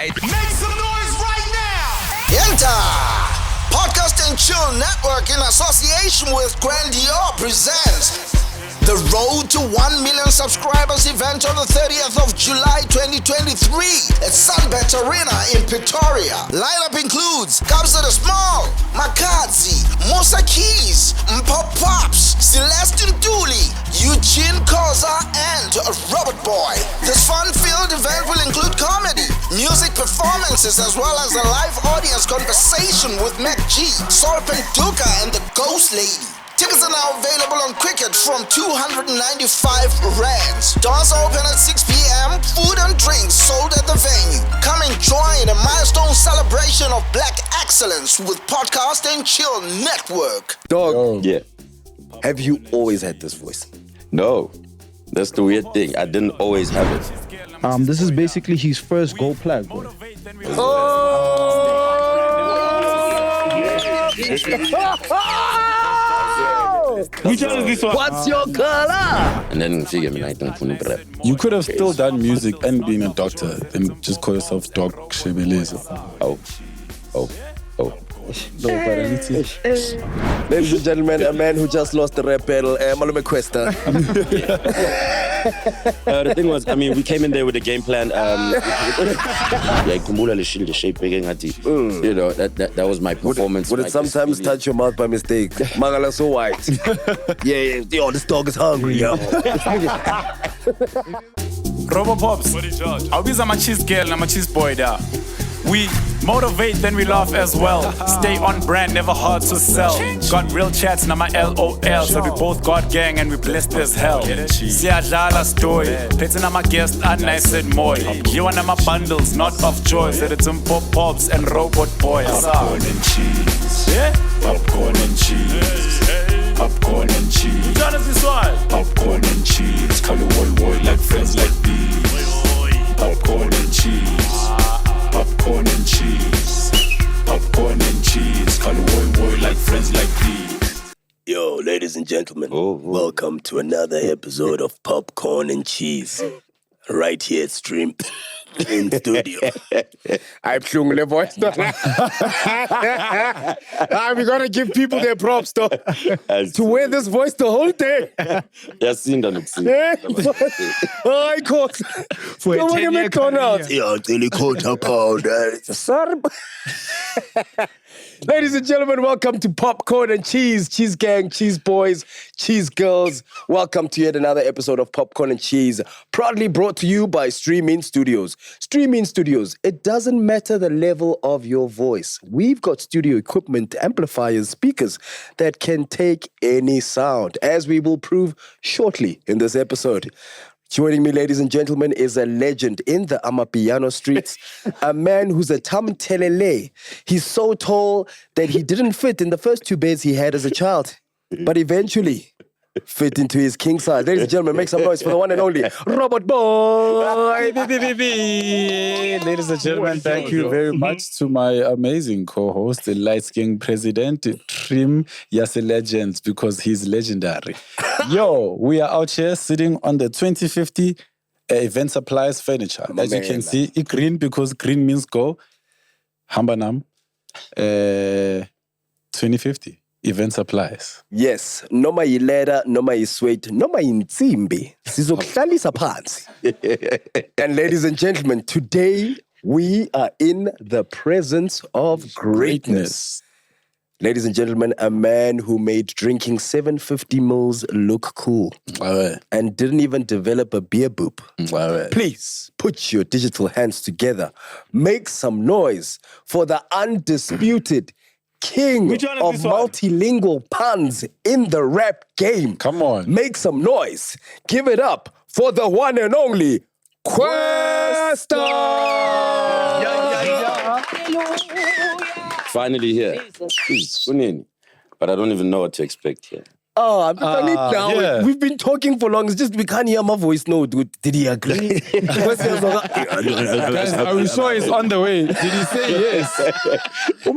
right. Make some noise right now. Enter Podcast and Chill Network in association with Grandeur presents the Road to 1 Million Subscribers event on the 30th of July 2023 at SUNBET AREANA in Pretoria. Lineup includes Kamp the Small, MacG, Musa Keys, Mpop Pops, Celestine Dooley, Eugene Koza, and Robert Boy. This fun-filled event will include comedy, music performances, as well as a live audience conversation with MacG, Sorpen Duka, and the Ghost Lady. Tickets are now available on Cricket from 295 rands. Doors open at 6 p.m. Food and drinks sold at the venue. Come and join a milestone celebration of Black excellence with Podcast and Chill Network. Dog, Yeah. have you always had this voice? No. That's the weird thing. I didn't always have it. This is basically his first gold plaque, bro. Which one is this one? What's your color? And then figure me like don't rap. You could have still done music and been a doctor, then just call yourself Doc Shebeleza. Oh. No, but anything. Ladies and gentlemen, a man who just lost the rap battle, Malume Kwesta. The thing was, I mean, we came in there with a game plan. You know, that was my performance. Would it like, sometimes touch your mouth by mistake? Mangala so white. yeah, yo, this dog is hungry, yo. Robo Pops, I'll be my cheese girl and my cheese boy there. We motivate, then we laugh as well. Stay on brand, never hard to sell. Got real chats, now my LOL. So we both got gang and we blessed as hell. Siyadlala story. Petting on my guest, and nice and more. You and my bundles, not of choice. Said it's Pop Pops and Robot Boys. Popcorn and cheese. Yeah? Popcorn and cheese. Popcorn and cheese. Which one is this one? Popcorn and cheese. Call you one boy like friends like these. Popcorn and cheese. Popcorn and cheese. Popcorn and cheese. Call you one boy like friends like these. Yo, ladies and gentlemen, welcome to another episode of Popcorn and Cheese. Right here at Stream in studio. I'm Shungule voice. We gotta give people their props though. To wear this voice the whole day. I caught for a 10-year McDonald's. Yeah, really caught up all that. Sorry. Ladies and gentlemen, welcome to Popcorn and Cheese. Cheese gang, cheese boys, cheese girls. Welcome to yet another episode of Popcorn and Cheese. Proudly brought to you by Stream In Studios. Stream In Studios, it doesn't matter the level of your voice. We've got studio equipment, amplifiers, speakers that can take any sound, as we will prove shortly in this episode. Joining me, ladies and gentlemen, is a legend in the Amapiano streets, a man who's a tamtelele. He's so tall that he didn't fit in the first 2 beds he had as a child, but eventually fit into his king size. Ladies and gentlemen, make some noise for the one and only Robert Boy. Ladies and gentlemen, thank you very much to my amazing co-host, the light-skinned president, Trim Yase Legends, because he's legendary. Yo, we are out here sitting on the 2050 event supplies furniture. As you can see, it's green because green means go. Hambanam, 2050. Event supplies. Yes, noma yileda, noma yisweet, noma yinsimbi. Sizokuhlalisa phansi. And ladies and gentlemen, today we are in the presence of greatness. Ladies and gentlemen, a man who made drinking 750 mils look cool and didn't even develop a beer boop. Please put your digital hands together. Make some noise for the undisputed king of multilingual puns in the rap game. Come on. Make some noise. Give it up for the one and only Kwesta. Finally here. But I don't even know what to expect here. Oh, I'm done it now. yeah. We've been talking for long. It's just we can't hear my voice. No, dude. Did he agree? Guys, are we sure it's on the way? Did he say yes? No,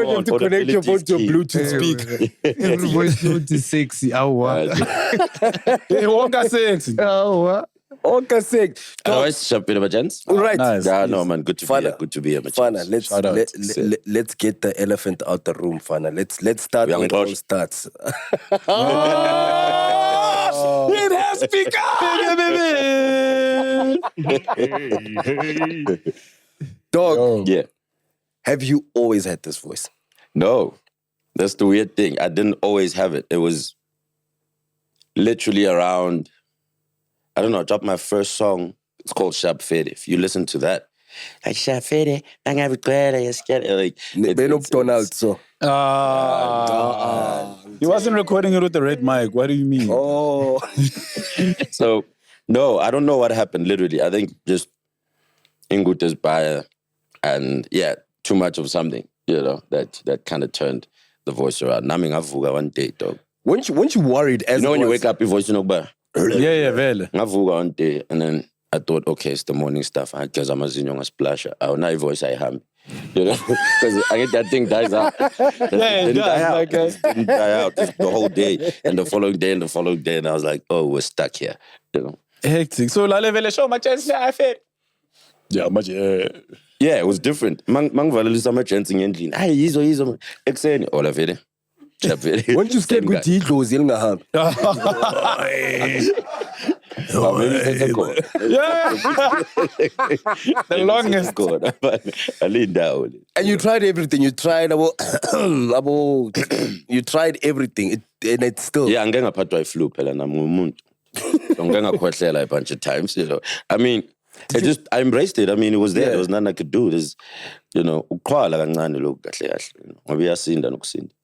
you have to connect your phone to a Bluetooth speaker. Every voice note is sexy. Hey, Wonka sexy. Okay, sick. Otherwise, Shapiro, my gents. All right. Nice. Yeah, no, man. Good to be Fana. here. Good to be here, my Fana, gents. let's Shout out. let's get the elephant out the room, Fana. Let's start Young where it all Josh. starts. It has begun. Dog, Yeah. have you always had this voice? No, that's the weird thing. I didn't always have it. It was literally around, I don't know, I dropped my first song. It's called Shab Fede. If you listen to that, like Shab Fede, I'm like, Donald, so. He wasn't recording it with the red mic. What do you mean? Oh. So, no, I don't know what happened, literally. I think just Ngud is buyer and yeah, too much of something, that kind of turned the voice around. Naming Avuga one day, dog. Weren't you worried as When you wake up, your voice, Yeah, vele. Ngavuga one day, and then I thought, okay, it's the morning stuff. I guess I'm a zinyo splasher. I will not voice I ham. Because I get that thing dies out. It didn't die out the whole day, and the following day, and I was like, oh, we're stuck here. Hectic. So, Lale Vele show my chance. I feel. Yeah, much. Yeah, it was different. Mang valelisa my chance in engine. Hey, yizo. Exeni all of it. Weren't you scared with the clothes? Maybe that's a code. The longest. Code. I leaned down. And you tried everything. You tried you tried everything. And it's still. Yeah, I'm getting a flu, and I'm a bunch of times, I mean, I embraced it. I mean, it was there. There was nothing I could do. There's,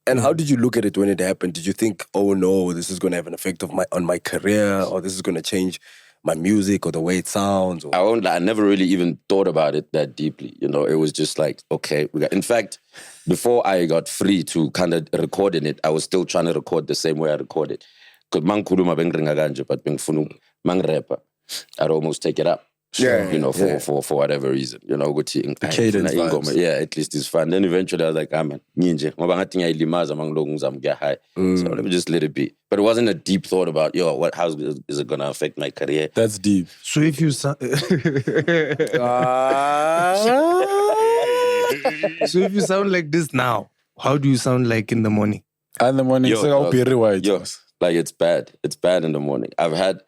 And how did you look at it when it happened? Did you think, oh no, this is going to have an effect on my career, or this is going to change my music or the way it sounds? Or... I never really even thought about it that deeply. It was just like, okay. In fact, before I got free to kind of record in it, I was still trying to record the same way I recorded. Because but mang rapper, I'd almost take it up. For whatever reason, the cadence vibes. Yeah, at least it's fun. Then eventually I was like, man, so let me just let it be. But it wasn't a deep thought about, how is it gonna affect my career? That's deep. So if you so if you sound like this now, how do you sound like in the morning? In the morning, Like it's bad. It's bad in the morning. I've had,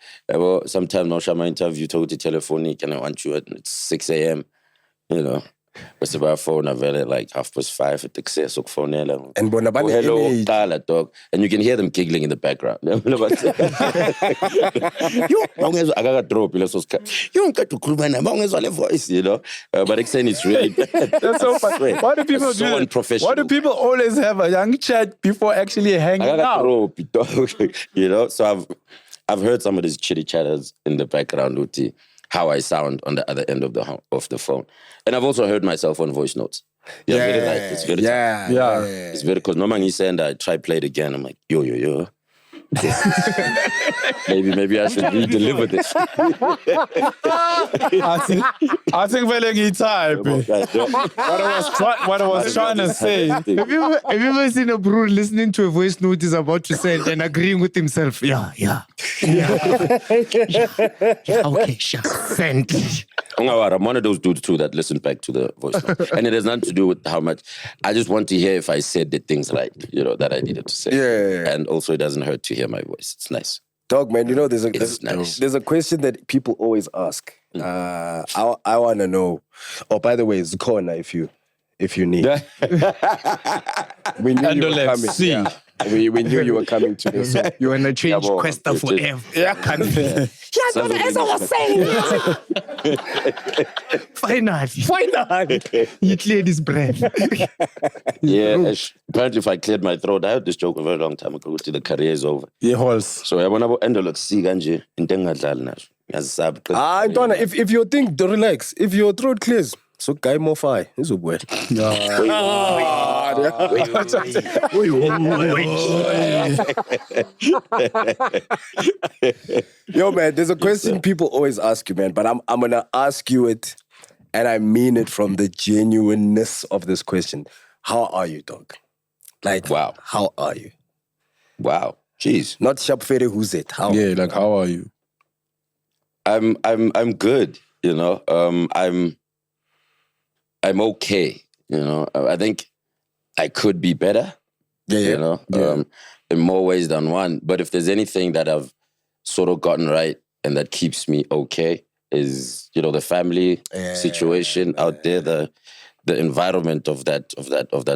sometimes no shama interview told the telephonic and I want you at 6 a.m. It's about phone available like 5:30 at the access of phone. And hello, Tala, dog. And you can hear them giggling in the background. I got drop. You don't get to crew man voice, but extend it's really bad. That's so funny. Why do people do that? Unprofessional. Why do people always have a young chat before actually hanging out? Drop, So I've heard some of these chitty chatters in the background, Uti. How I sound on the other end of the phone. And I've also heard myself on voice notes. Very right. It's very It's very, because normally he said I try play it again. I'm like, yo. maybe I should re-deliver this. I think Velengi type. What I was trying to say. Have you ever seen a bro listening to a voice note he's about to send and agreeing with himself? Yeah. Okay, send. I'm one of those dudes too that listen back to the voice note. And it has nothing to do with how much. I just want to hear if I said the things right, that I needed to say. Yeah. And also it doesn't hurt to hear my voice. It's nice. Dog, man, there's a question that people always ask. I want to know. Oh, by the way, Zukona, if you need. We knew you were coming. Yeah. We knew you were coming today. So You want to change Kwesta forever. as I was saying. Finally. He cleared his breath. Apparently if I cleared my throat, I heard this joke a very long time ago. The career is over. Yeah, horse. So I want to end up see kanje into engadlali naso. Ntwana, if your thing, don't relax. If your throat clears, so guy more fire. This is weird. Yo, man, there's a question people always ask you, man, but I'm gonna ask you it, and I mean it from the genuineness of this question. How are you, dog? Like, wow. How are you? Wow. Jeez. Not Shapfere, who's it? How? Yeah, like how are you? I'm good. You know, I'm okay. You know, I think I could be better. You know, in more ways than one. But if there's anything that I've sort of gotten right and that keeps me okay, is, you know, the family situation out there, the environment of that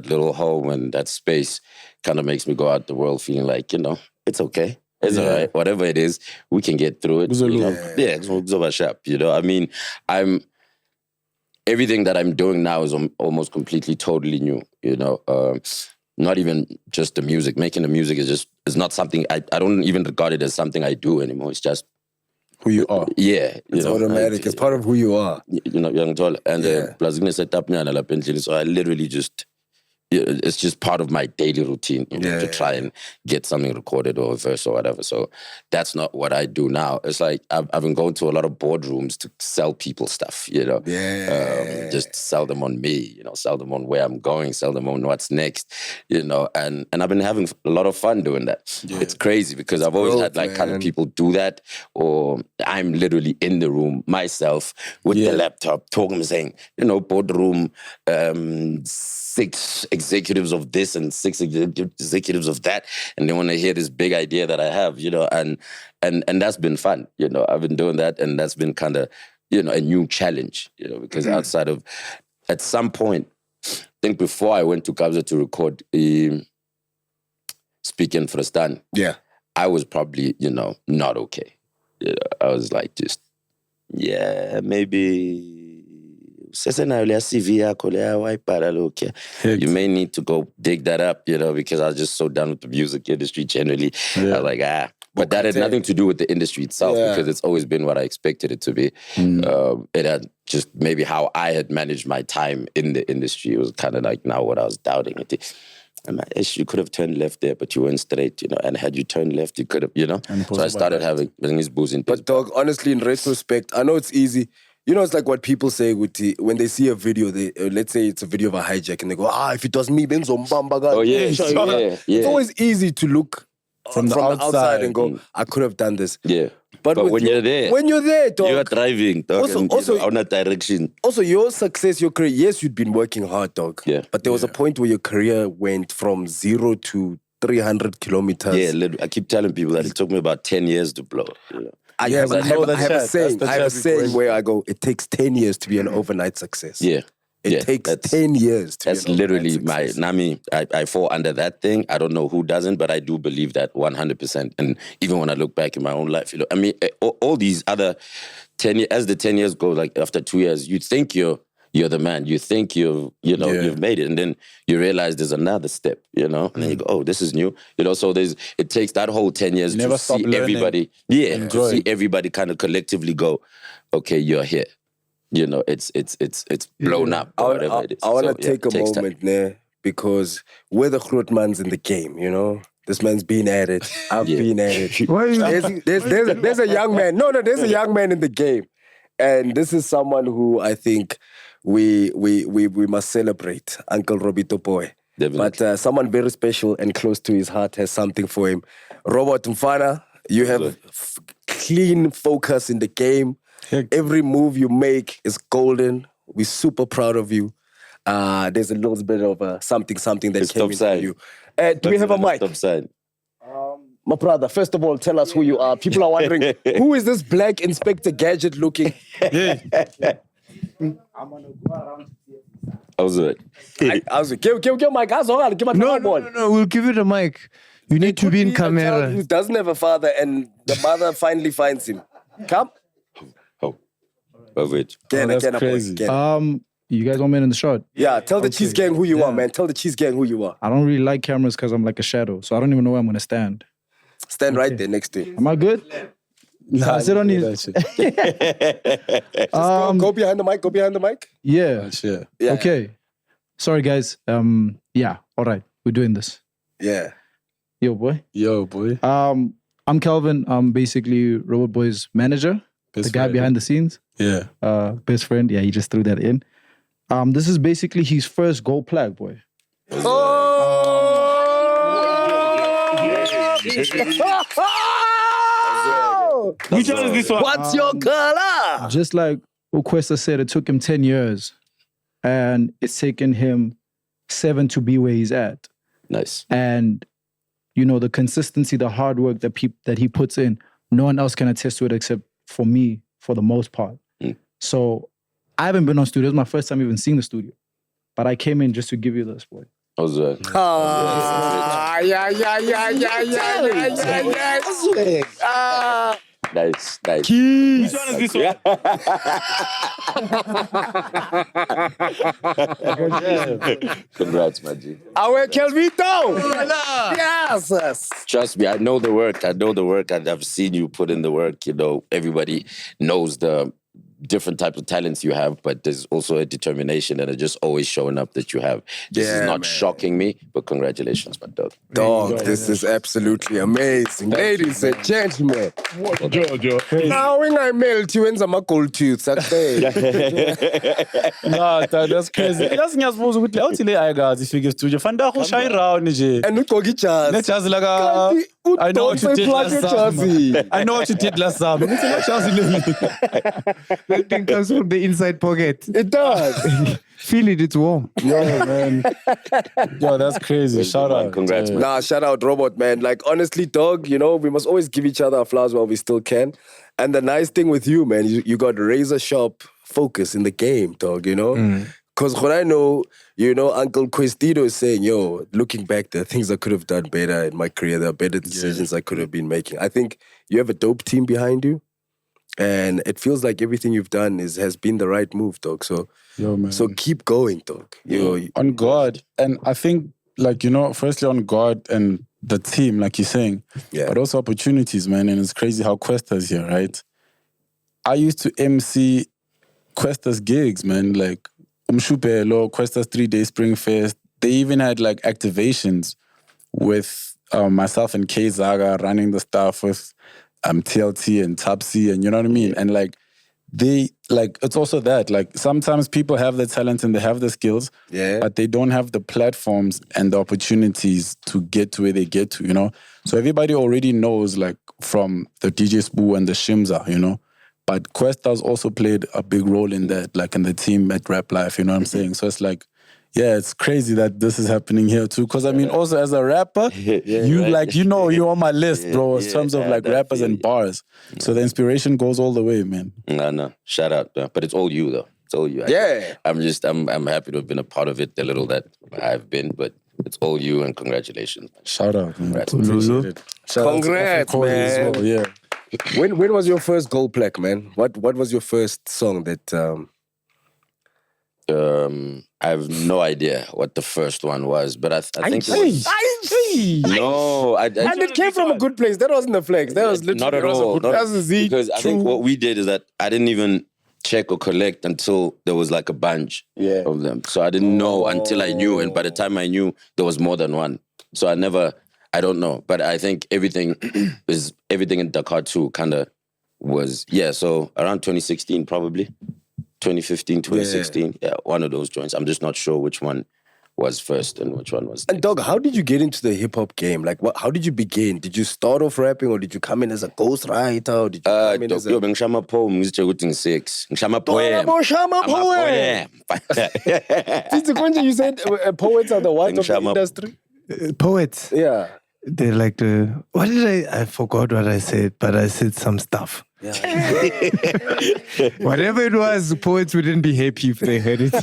little home and that space kind of makes me go out the world feeling like, you know, it's okay. It's all right. Whatever it is, we can get through it. You know? You know, I mean, everything that I'm doing now is almost completely, totally new. You know, not even just the music. Making the music is not something I don't even regard it as something I do anymore. It's just who you are. Yeah, it's automatic. It's part of who you are. You know, young tall, and set up so I literally just. It's just part of my daily routine, you know, to try and get something recorded or a verse or whatever. So that's not what I do now. It's like I've been going to a lot of boardrooms to sell people stuff, you know. Just sell them on me, you know, sell them on where I'm going, sell them on what's next, you know. And I've been having a lot of fun doing that. It's crazy because I've always had like kind of people do that, or I'm literally in the room myself with the laptop talking, saying, you know, boardroom, 6 executives of this and 6 executives of that, and they want to hear this big idea that I have, you know, and that's been fun, you know. I've been doing that, and that's been kind of, you know, a new challenge, you know, because outside of, at some point, I think before I went to Kabza to record Speaking for a Stan, I was probably, you know, not okay. You know, I was like, just, maybe. You may need to go dig that up, you know, because I was just so done with the music industry generally. I was like, But that had nothing to do with the industry itself, because it's always been what I expected it to be. It had just maybe how I had managed my time in the industry. It was kind of like now what I was doubting it. You could have turned left there, but you weren't straight, you know. And had you turned left, you could have, you know. So I started having his booze in. But dog, honestly, in retrospect, I know it's easy. You know, it's like what people say with when they see a video, let's say it's a video of a hijack, and they go, if it was me, Benzo Mbamba. Oh, yeah. It's always easy to look from the outside and go, I could have done this. Yeah. But when you're there, dog, you are driving, dog, also on a direction. Also, your success, your career, yes, you'd been working hard, dog. Yeah. But there was a point where your career went from 0 to 300 kilometers. Yeah, I keep telling people that it took me about 10 years to blow. You know? I have a saying where I go, it takes 10 years to be an overnight success. Yeah. It takes 10 years to be an That's literally I fall under that thing. I don't know who doesn't, but I do believe that 100%. And even when I look back in my own life, you know, I mean, all these other 10 years, as the 10 years go, like after 2 years, you think you're the man. You think you've made it. And then you realize there's another step, you know? And then you go, oh, this is new. You know, so it takes that whole 10 years to see everybody. Yeah, to see everybody kind of collectively go, okay, you're here. You know, it's blown up or whatever it is. I want to take a moment there, because we're the Grootmans in the game, you know? This man's been at it. I've been at it. There's a young man. There's a young man in the game. And this is someone who I think we must celebrate, Uncle Robito Boy. Definitely. But someone very special and close to his heart has something for him. Robert Mfana, you have clean focus in the game. Every move you make is golden. We're super proud of you. There's a little bit of something that came into you. Do we have a mic? Stop sign. My brother, first of all, tell us who you are. People are wondering, who is this black Inspector Gadget looking? Yeah. I'm going to go around. How's it? Give mic. No, we'll give it a mic. You need to be in camera. Who doesn't have a father and the mother finally finds him. Kamp? Wait. That's crazy. You guys want me in the shot? Yeah, tell the Cheese Gang who you are, man. Tell the Cheese Gang who you are. I don't really like cameras because I'm like a shadow, so I don't even know where I'm going to stand. Stand right there next to him. Am I good? Nah, sit on his... Go behind the mic. Go behind the mic. Yeah. Yeah. Okay. Sorry, guys. Yeah. All right. We're doing this. Yeah. Yo, boy. I'm Kelvin. I'm basically Robot Boy's manager. The guy behind the scenes. Yeah. Best friend. Yeah, he just threw that in. This is basically his first gold plaque, boy. go. Which one is this one? What's your color? Just like Kwesta said, it took him 10 years and it's taken him 7 to be where he's at. Nice. And, you know, the consistency, the hard work that he puts in, no one else can attest to it except for me, for the most part. So I haven't been on studio. It's my first time even seeing the studio. But I came in just to give you this, boy. How's that? Nice. Which one is this one? Congrats, MacG. Our Kelvito. Yes. Trust me, I know the work. And I've seen you put in the work. You know, everybody knows the different types of talents you have, but there's also a determination and it's just always showing up that you have. This is not shocking me, but congratulations, my dog. Dog, this is absolutely amazing. Ladies and gentlemen. Now when I melt you, when's my gold tooth? Nah, that's crazy. That's not supposed to be out today, I got this figure studio. Fanda who shy round, nje. And we go get jazz. Let's just like I know what you did last summer. I know what you did last summer. That thing comes from the inside pocket. It does. Feel it, it's warm. Yo, man. Yo, that's crazy. Shout out. Congrats, man. Nah, shout out, Robot, man. Like, honestly, dog, you know, we must always give each other our flowers while we still can. And the nice thing with you, man, you got razor sharp focus in the game, dog, you know? Because what I know, you know, Uncle Kwestito is saying, yo, looking back, there are things I could have done better in my career. There are better decisions I could have been making. I think you have a dope team behind you. And it feels like everything you've done has been the right move, dog. So, so keep going, dog. On God. And I think, like, you know, firstly on God and the team, like you're saying, but also opportunities, man. And it's crazy how Kwesta's here, right? I used to MC Kwesta's gigs, man. Like, Umshupelo, Kwesta's 3-day Spring Fest. They even had, like, activations with myself and K Zaga running the stuff with TLT and Topsy, and you know what I mean? And like, it's also that, like, sometimes people have the talent and they have the skills, but they don't have the platforms and the opportunities to get to where they get to, you know? So everybody already knows, like, from the DJ Spoo and the Shimza, you know? But Kwesta's also played a big role in that, like in the team at Raplyf, you know what I'm saying? So it's like, yeah, it's crazy that this is happening here too. Because I mean, also as a rapper, you're on my list, bro, in terms of like rappers and bars. So the inspiration goes all the way, man. No. Shout out. But it's all you, though. It's all you. I'm happy to have been a part of it, the little that I've been, but it's all you and congratulations. Shout out, man. Congrats, man. As well, yeah. When was your first gold plaque, man? What was your first song that... I have no idea what the first one was, but I think it was... No, and it came from a good place. That wasn't the flex. That was literally... Not at all. That was a Z. Because I think what we did is that I didn't even check or collect until there was like a bunch of them. So I didn't know until I knew. And by the time I knew, there was more than one. So I don't know. But I think everything in Dakar too kind of was, so around 2016 probably. 2015, 2016. Yeah, one of those joints. I'm just not sure which one was first and which one was next. And dog, how did you get into the hip-hop game? Like, how did you begin? Did you start off rapping or did you come in as a ghostwriter? Or did you come in as a... Ngishama poem, Ngishama poem. You said poets are the white of the industry? Poets? Yeah. They're like the... What did I forgot what I said, but I said some stuff. Yeah. Whatever it was, poets wouldn't be happy if they heard it.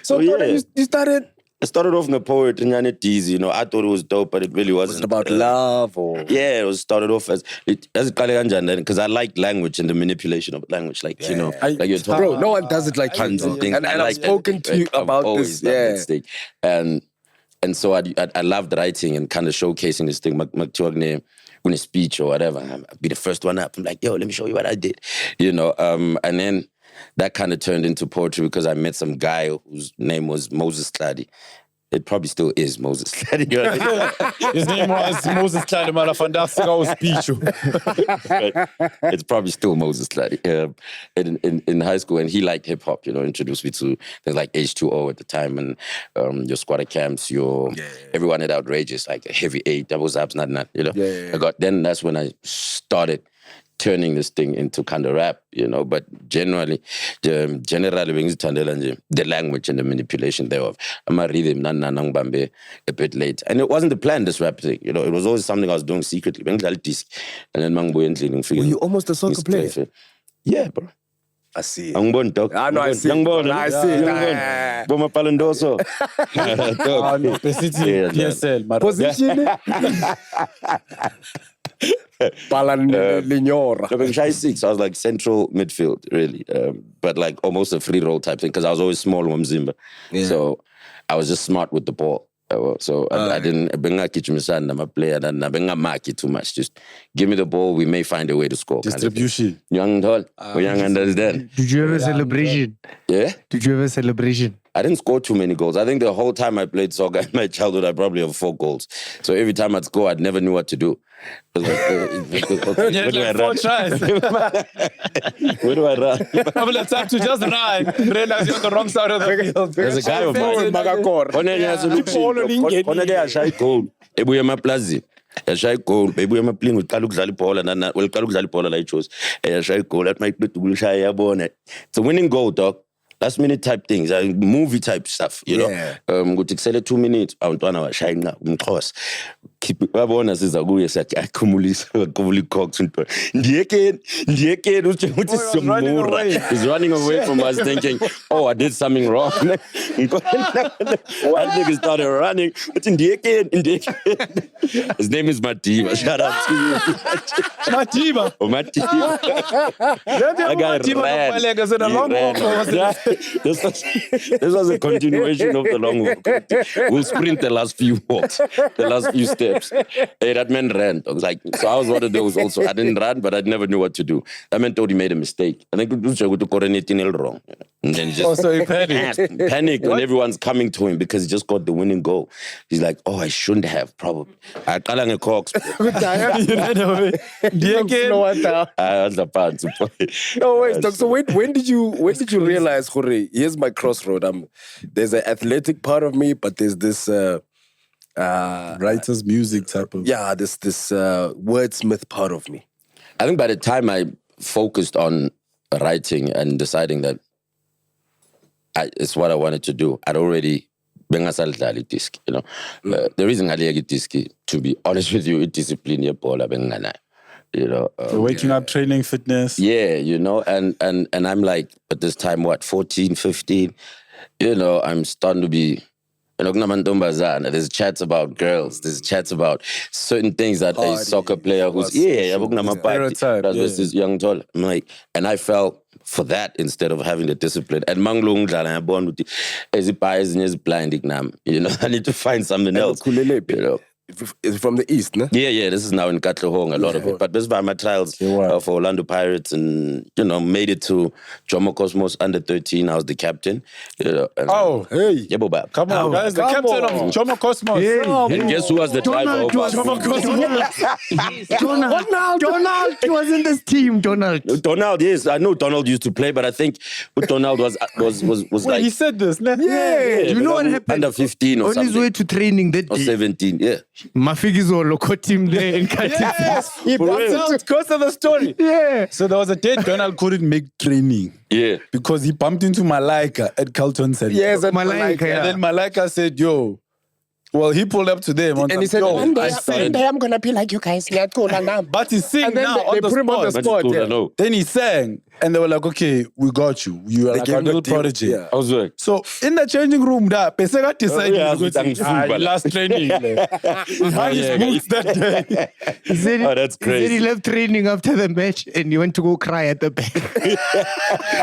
So you started... I started off in the poet and easy, you know. I thought it was dope, but it really wasn't. Was it about love or... Yeah, it was started off as because I like language and the manipulation of language. Like, you know, like you're talking... Bro, no one does it like tons of things. And I've spoken to you about this. Yeah. And so I loved writing and kind of showcasing this thing. When a speech or whatever, I'd be the first one up. I'm like, yo, let me show you what I did. You know, and then that kind of turned into poetry because I met some guy whose name was Moses Clady. It probably still is Moses Clady. His name was Moses Clady, man. Speech. It's probably still Moses Clady. In high school, and he liked hip hop. You know, introduced me to things like H2O at the time, and your Skwata camps, everyone at Outrageous, like Heavy 8, that was abs, not. You know, Then that's when I started turning this thing into kind of rap, you know. But generally, the language and the manipulation thereof. I'm a rhythm, a bit late. And it wasn't the plan, this rap thing, you know. It was always something I was doing secretly. And then Were you almost a soccer player? Yeah, bro. I see. Ang bon dog. I know, I see. I see. Boma palendoso. PSL. Position? Palanlignora. I was 6. I was like central midfield, really. But like almost a free roll type thing because I was always small on Zimba. Yeah. So I was just smart with the ball. So I didn't I'm a player and I market too much. Just give me the ball, we may find a way to score. Distribution. Young tall. Young understand. Did you have a celebration? Yeah? Did you have a celebration? I didn't score too many goals. I think the whole time I played soccer in my childhood, I probably have 4 goals. So every time I'd score, I'd never knew what to do. Where do I run? Where do I run? Couple of times to just run. Realize you're on the wrong side of the field. There's a guy of mine. Oneke ashaya goal. Ebuye emaplazi. Ashaya goal. Ebuye emapling uqala ukudlala ibhola nana. Uqala ukudlala ibhola la iChos. Ashaya goal. At my plate ukushaya yabona. It's a winning goal, dog. Last minute type things, movie type stuff, you know. Ukuthi kusele 2 minutes, abantwana bashayina umXhosa. Babona sizakuye sathi akhumulisa Cox into. Ndiyekeni uthi somura. He's running away from us thinking, "Oh, I did something wrong." I think he started running. Uthi ndiyekeni. His name is Matiba. Shout out to you. Matiba. Oh, Matiba. That guy ran. This was a continuation of the long walk. We'll sprint the last few walks, the last few steps. Hey, that man ran. I was like, so I was one of those also. I didn't run, but I never knew what to do. That man thought he made a mistake. I think he was to coordinate wrong. And then he just so he panicked when everyone's coming to him because he just got the winning goal. He's like, oh, I shouldn't have, probably. I call him a Cox. No, wait, Doc. So when did you realize, Jorge, here's my crossroad. There's an athletic part of me, but there's this writer's music type of this wordsmith part of me. I think by the time I focused on writing and deciding that it's what I wanted to do, I'd already been a disc, you know. The reason I like disc, to be honest with you, it's discipline your ball, you know. Waking up, training, fitness. Yeah, you know, and I'm like, at this time, 14, 15, you know, I'm starting to be, you know, there's chats about girls, there's chats about certain things that a soccer player who's, this young tall. I'm like, and I fell for that instead of having the discipline. And Manglung, I'm born with the bias and is blind, you know, I need to find something else, you know. It's from the east, no? Yeah, this is now in Katlehong, a lot of it. But this was my trials for Orlando Pirates and, you know, made it to Jomo Cosmos under 13. I was the captain. You know, hey. Yeah, Boba. Come on, guys, the captain of Jomo Cosmos. Hey. And guess who was the driver of us? Donald was in this team, Donald, yes. I know Donald used to play, but I think Donald was like... He said this, no? Yeah. You know what happened? Under 15 or on something. On his way to training that day. Or 17, yeah. Mafigizolo caught him there in Yes, he bumped out because of the story. Yeah. So there was a day Donald couldn't make training. Yeah. Because he bumped into Malaika at Carlton Center. Yes, at Malaika. And then Malaika said, yo, well, he pulled up to them. And he said, one day I'm going to be like you guys. But he's singing now they put him on the spot. Yeah. Then he sang. And they were like, okay, we got you. You are like a little prodigy. Yeah. I was like, so in the changing room, Pesega decided last training. That day. He said, that's crazy. He said he left training after the match and he went to go cry at the back.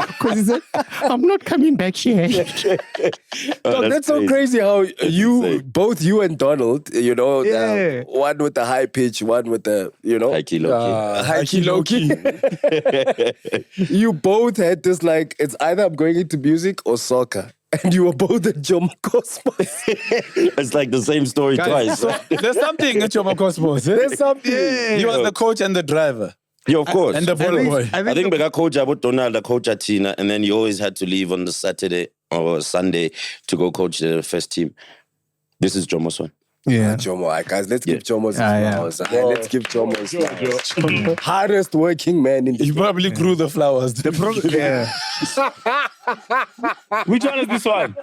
Because he said, I'm not coming back here. That's so crazy how both you and Donald, you know, one with the high pitch, one with the, you know, high key, low key. You both had this like, it's either I'm going into music or soccer. And you were both at Jomo Cosmos. It's like the same story twice. There's something at Jomo Cosmos. There's something. He was the coach and the driver. Yeah, of course. And the ball boy. I think the coach about Donald, the coach at Tina, and then you always had to leave on the Saturday or Sunday to go coach the first team. This is Jomo's one. Yeah. Jomo, all right, guys, let's give Jomo his yeah. flowers. All right, let's give Jomo his flowers. Hardest working man in the You probably grew the flowers. Yeah. Which one is this one?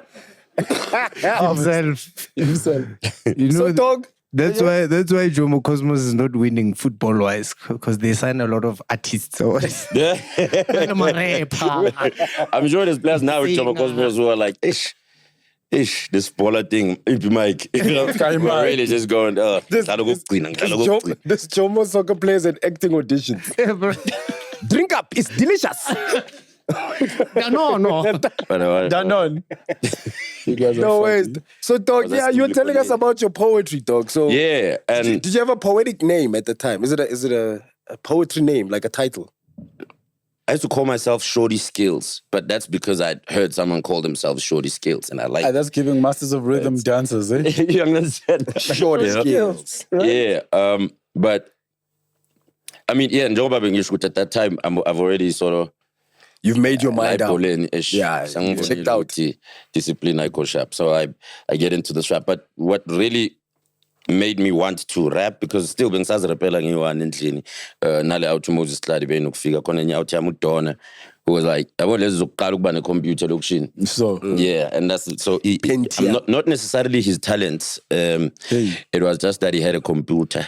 Himself. You know, So, dog, that's why Jomo Cosmos is not winning football wise because they sign a lot of artists. So Yeah. I'm a rapper. I'm sure there's players now with Jomo Cosmos who are like, ish, this baller thing, Mike. You know, we're really just going, this Jomo soccer players at acting auditions. Drink up, it's delicious. No. Danon. No ways. So, dog, that's you were telling us funny. about your poetry, dog. So, Yeah, and did you have a poetic name at the time? Is it a poetry name, like a title? I used to call myself Shorty Skills, but that's because I'd heard someone call themselves Shorty Skills, and I like That's giving Masters of Rhythm dancers, eh? you understand? Shorty skills. Yeah, but I mean, yeah, and Joba being Yishkut at that time, I've already sort of You've made your mind up. Yeah, you checked out. Discipline I shop. So I get into this rap. But what really made me want to rap, because still being says rapela ngiwani endlini nale out Moses Cladi benu kufika khona nyawo yami uDona who was like yabo lezi zokuqala ukuba ne computer lokushini. So Yeah, and that's so not necessarily his talents. It was just that he had a computer.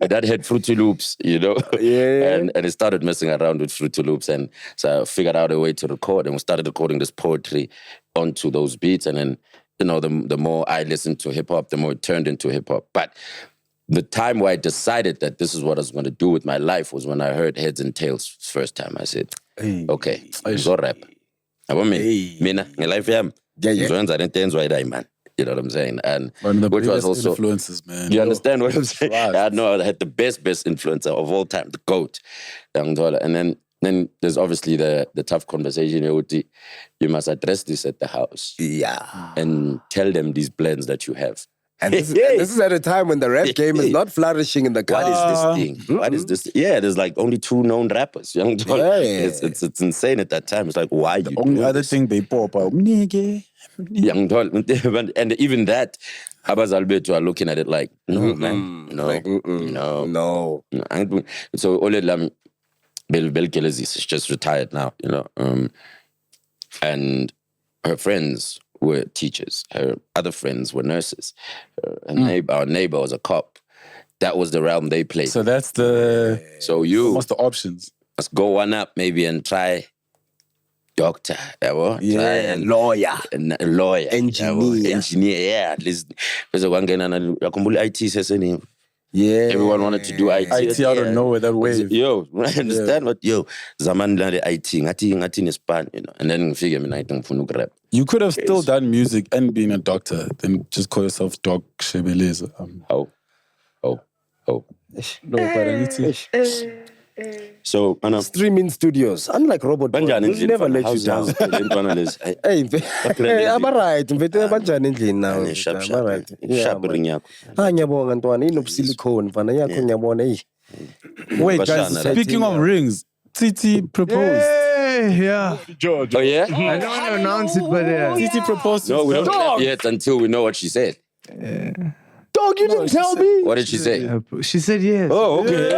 That had Fruity Loops, you know. Yeah. And it started messing around with Fruity Loops, and so I figured out a way to record, and we started recording this poetry onto those beats, and then the more I listened to hip hop, the more it turned into hip hop. But the time where I decided that this is what I was going to do with my life was when I heard Heads and Tails first time. I said, okay, go rap. I want me, mina, my life yam. Man. You know what I'm saying? And One of the which was biggest also influences, man. You understand what I'm saying? I had the best influencer of all time, the GOAT, Young Dollar. And then there's obviously the tough conversation. You must address this at the house. Yeah. And tell them these blends that you have. And this is at a time when the rap game is not flourishing in the What country. is this thing? What is this? Yeah, there's like only 2 known rappers. Young Dollar. It's insane at that time. It's like, why you Only doing other this? thing they pop out. Nigga. Young Dollar. And even that, Abbas Alberto are looking at it like, no, man. No. Like, No. No. I ain't doing- So Ole Lam Belkelezis is just retired now, you know. And her friends were teachers. Her other friends were nurses. Our neighbor was a cop. That was the realm they played. So that's the So what's the options? must go one up maybe and try doctor, yabo. Try and Lawyer. lawyer, Engineer. yabo. Engineer, yeah, at least. Because yakhumbula IT seseningi. Yeah. Everyone wanted to do IT. IT out of nowhere, that wave. Yo, I understand what zaman la IT ngathi nespan, you know. And then ngifike mina ngithi ngifuna ukurap. You could have still done music and been a doctor, then just call yourself Doc Shebeleza. Oh. No, but I need to. So, Streaming studios. Unlike Robot Boy, Banjani we'll endlini never mfana? let you down. Hey, Hey, I'm right. Mfethu banjani endlini now? sharp, I'm right. sharp ring yakho. Ngiyabonga ntwana inobusilicone mfana yakho ngiyabona Wait, guys, Bashana, speaking of rings, Titi proposed. Yeah. Oh yeah? I don't want to announce it, but Titi proposed. No, we don't clap yet until we know what she said. Dog, you didn't tell me. What did she say? she said yes. Oh, okay.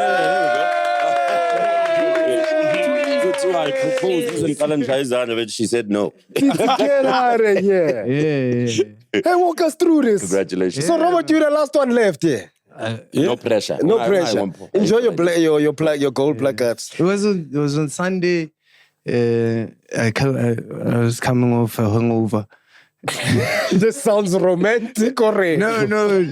She said no. Get out of here. Yeah. Hey, walk us through this. Congratulations. So, Robert, you're the last one left here. No pressure. No pressure. Enjoy your gold placards. It was on Sunday. I was coming off a hungover. This sounds romantic already. No.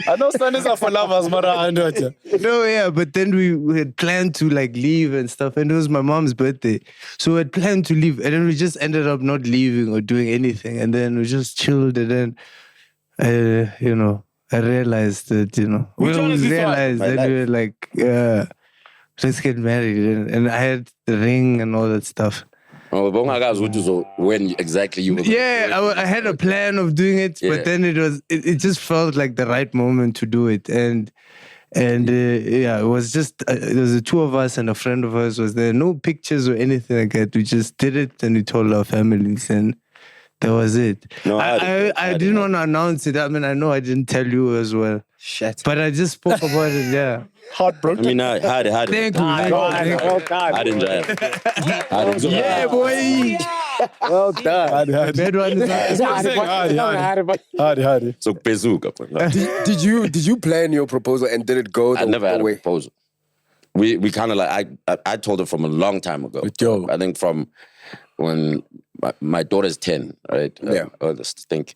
I know Sundays are for lovers, but I know it. No, yeah, but then we had planned to like leave and stuff, and it was my mom's birthday. So we had planned to leave, and then we just ended up not leaving or doing anything, and then we just chilled, and then, I realized that, Which one is this one? realized that we were like, let's get married, and I had the ring and all that stuff. Oh, when exactly you were going Yeah, I had a plan of doing it, Yeah. but then it just felt like the right moment to do it. And And it was just, there was the two of us and a friend of ours was there. No pictures or anything like that. We just did it and we told our families and that was it. No, I didn't want to announce it. I mean, I know I didn't tell you as well. Shit. But I just spoke about it, yeah. Heartbroken. I mean, I had it. Thank you. I didn't enjoy it. Yeah, boy. Well done. Bad one is So Pezuka. Did you plan your proposal and did it go I never had a way? proposal. We kind of like, I told her from a long time ago. Yo. I think from when my daughter's 10, right? Yeah. I just think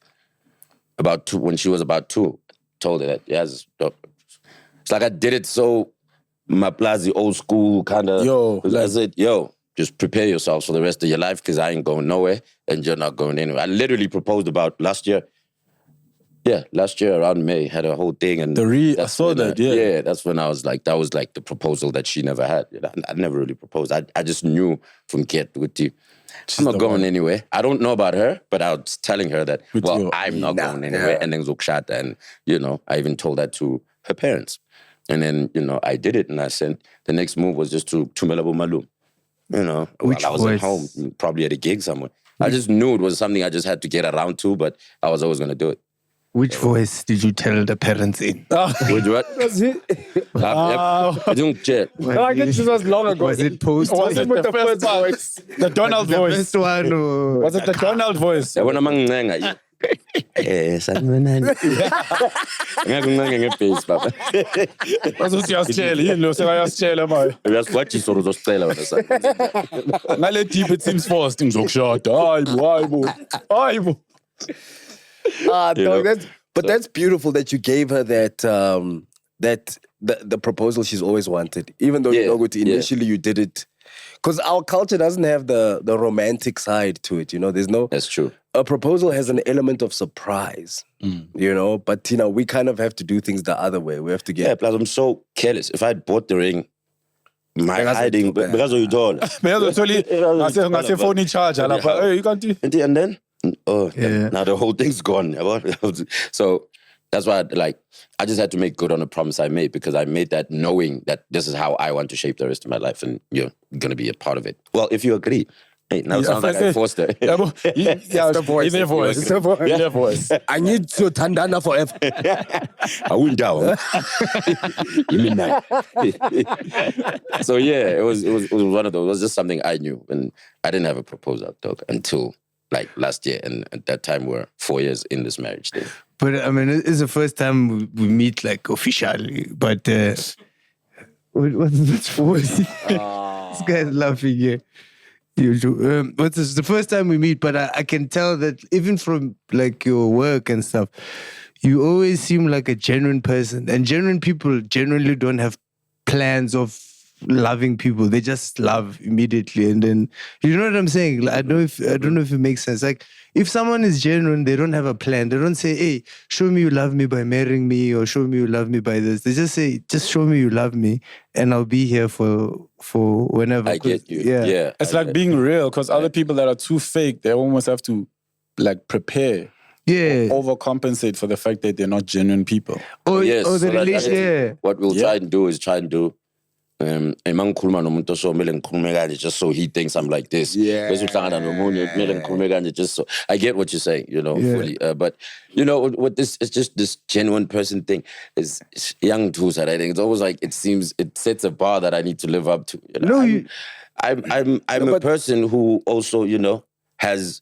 about 2, when she was about 2, told her that, yes, it's like I did it so Maplazi old school kind of. Yo. I said, just prepare yourselves for the rest of your life because I ain't going nowhere and you're not going anywhere. I literally proposed about last year. Yeah, last year around May, had a whole thing. And I saw that, yeah. Yeah, that's when I was like, that was like the proposal that she never had. You know, I never really proposed. I just knew from get with you. I'm not going anywhere. I don't know about her, but I was telling her that, I'm not going anywhere. And then Zukshata, and, you know, I even told that to her parents. And then, you know, I did it and I sent, the next move was just to Tumelabu Malum. You know, while I was at home, probably at a gig somewhere. I just knew it was something I just had to get around to, but I was always going to do it. Which voice did you tell the parents in? Which what? Was it? I don't check. No, I guess this was long ago. Was it post? Was it with the first voice? The Donald the voice. first one? Or... Was it the Donald voice? Yabona mangincenga. Sanibonani. Ngakuncenga ngeface baba. Bazothi uyasitshela yini lo sekayasitshela manje. Uyasikwatshisa or uzosicela wena sa. Ngale deep it seems forced ngizokushada. Hayibo. Dog, that's beautiful that you gave her that the proposal she's always wanted. Even though you know initially you did it. Because our culture doesn't have the romantic side to it, you know. There's no. That's true. A proposal has an element of surprise, you know. But you know, we kind of have to do things the other way. We have to get. Yeah, plus I'm so careless. If I bought the ring, my hiding because of you told. Ngase phone charger lapha. Hey, you can't do. And then now the whole thing's gone. So that's why I just had to make good on the promise I made because I made that knowing that this is how I want to shape the rest of my life and you're going to be a part of it. Well, if you agree. Hey, now it sounds like I forced it. Yeah, the voice. In their voice. I need to tandana forever. I went down. You mean that? So yeah, it was one of those. It was just something I knew. And I didn't have a proposal talk until like last year. And at that time, we're 4 years in this marriage thing. But I mean, it's the first time we meet like officially. But what's this voice? This guy's laughing here. But this is the first time we meet, but I can tell that even from like your work and stuff, you always seem like a genuine person. And genuine people generally don't have plans of loving people. They just love immediately. And then, you know what I'm saying? I don't know if it makes sense. Like, if someone is genuine, they don't have a plan. They don't say, hey, show me you love me by marrying me or show me you love me by this. They just say, just show me you love me and I'll be here for whenever. I get you. Yeah. It's like being real because other people that are too fake, they almost have to like prepare. Yeah. Overcompensate for the fact that they're not genuine people. Oh, yes. the relation. What we'll try and do is just so he thinks I'm like this. Yeah. Just so I get what you're saying, you know, fully. But you know what this is just this genuine person thing is young too. I think it's always like it sets a bar that I need to live up to. You know? I'm a person who also, you know, has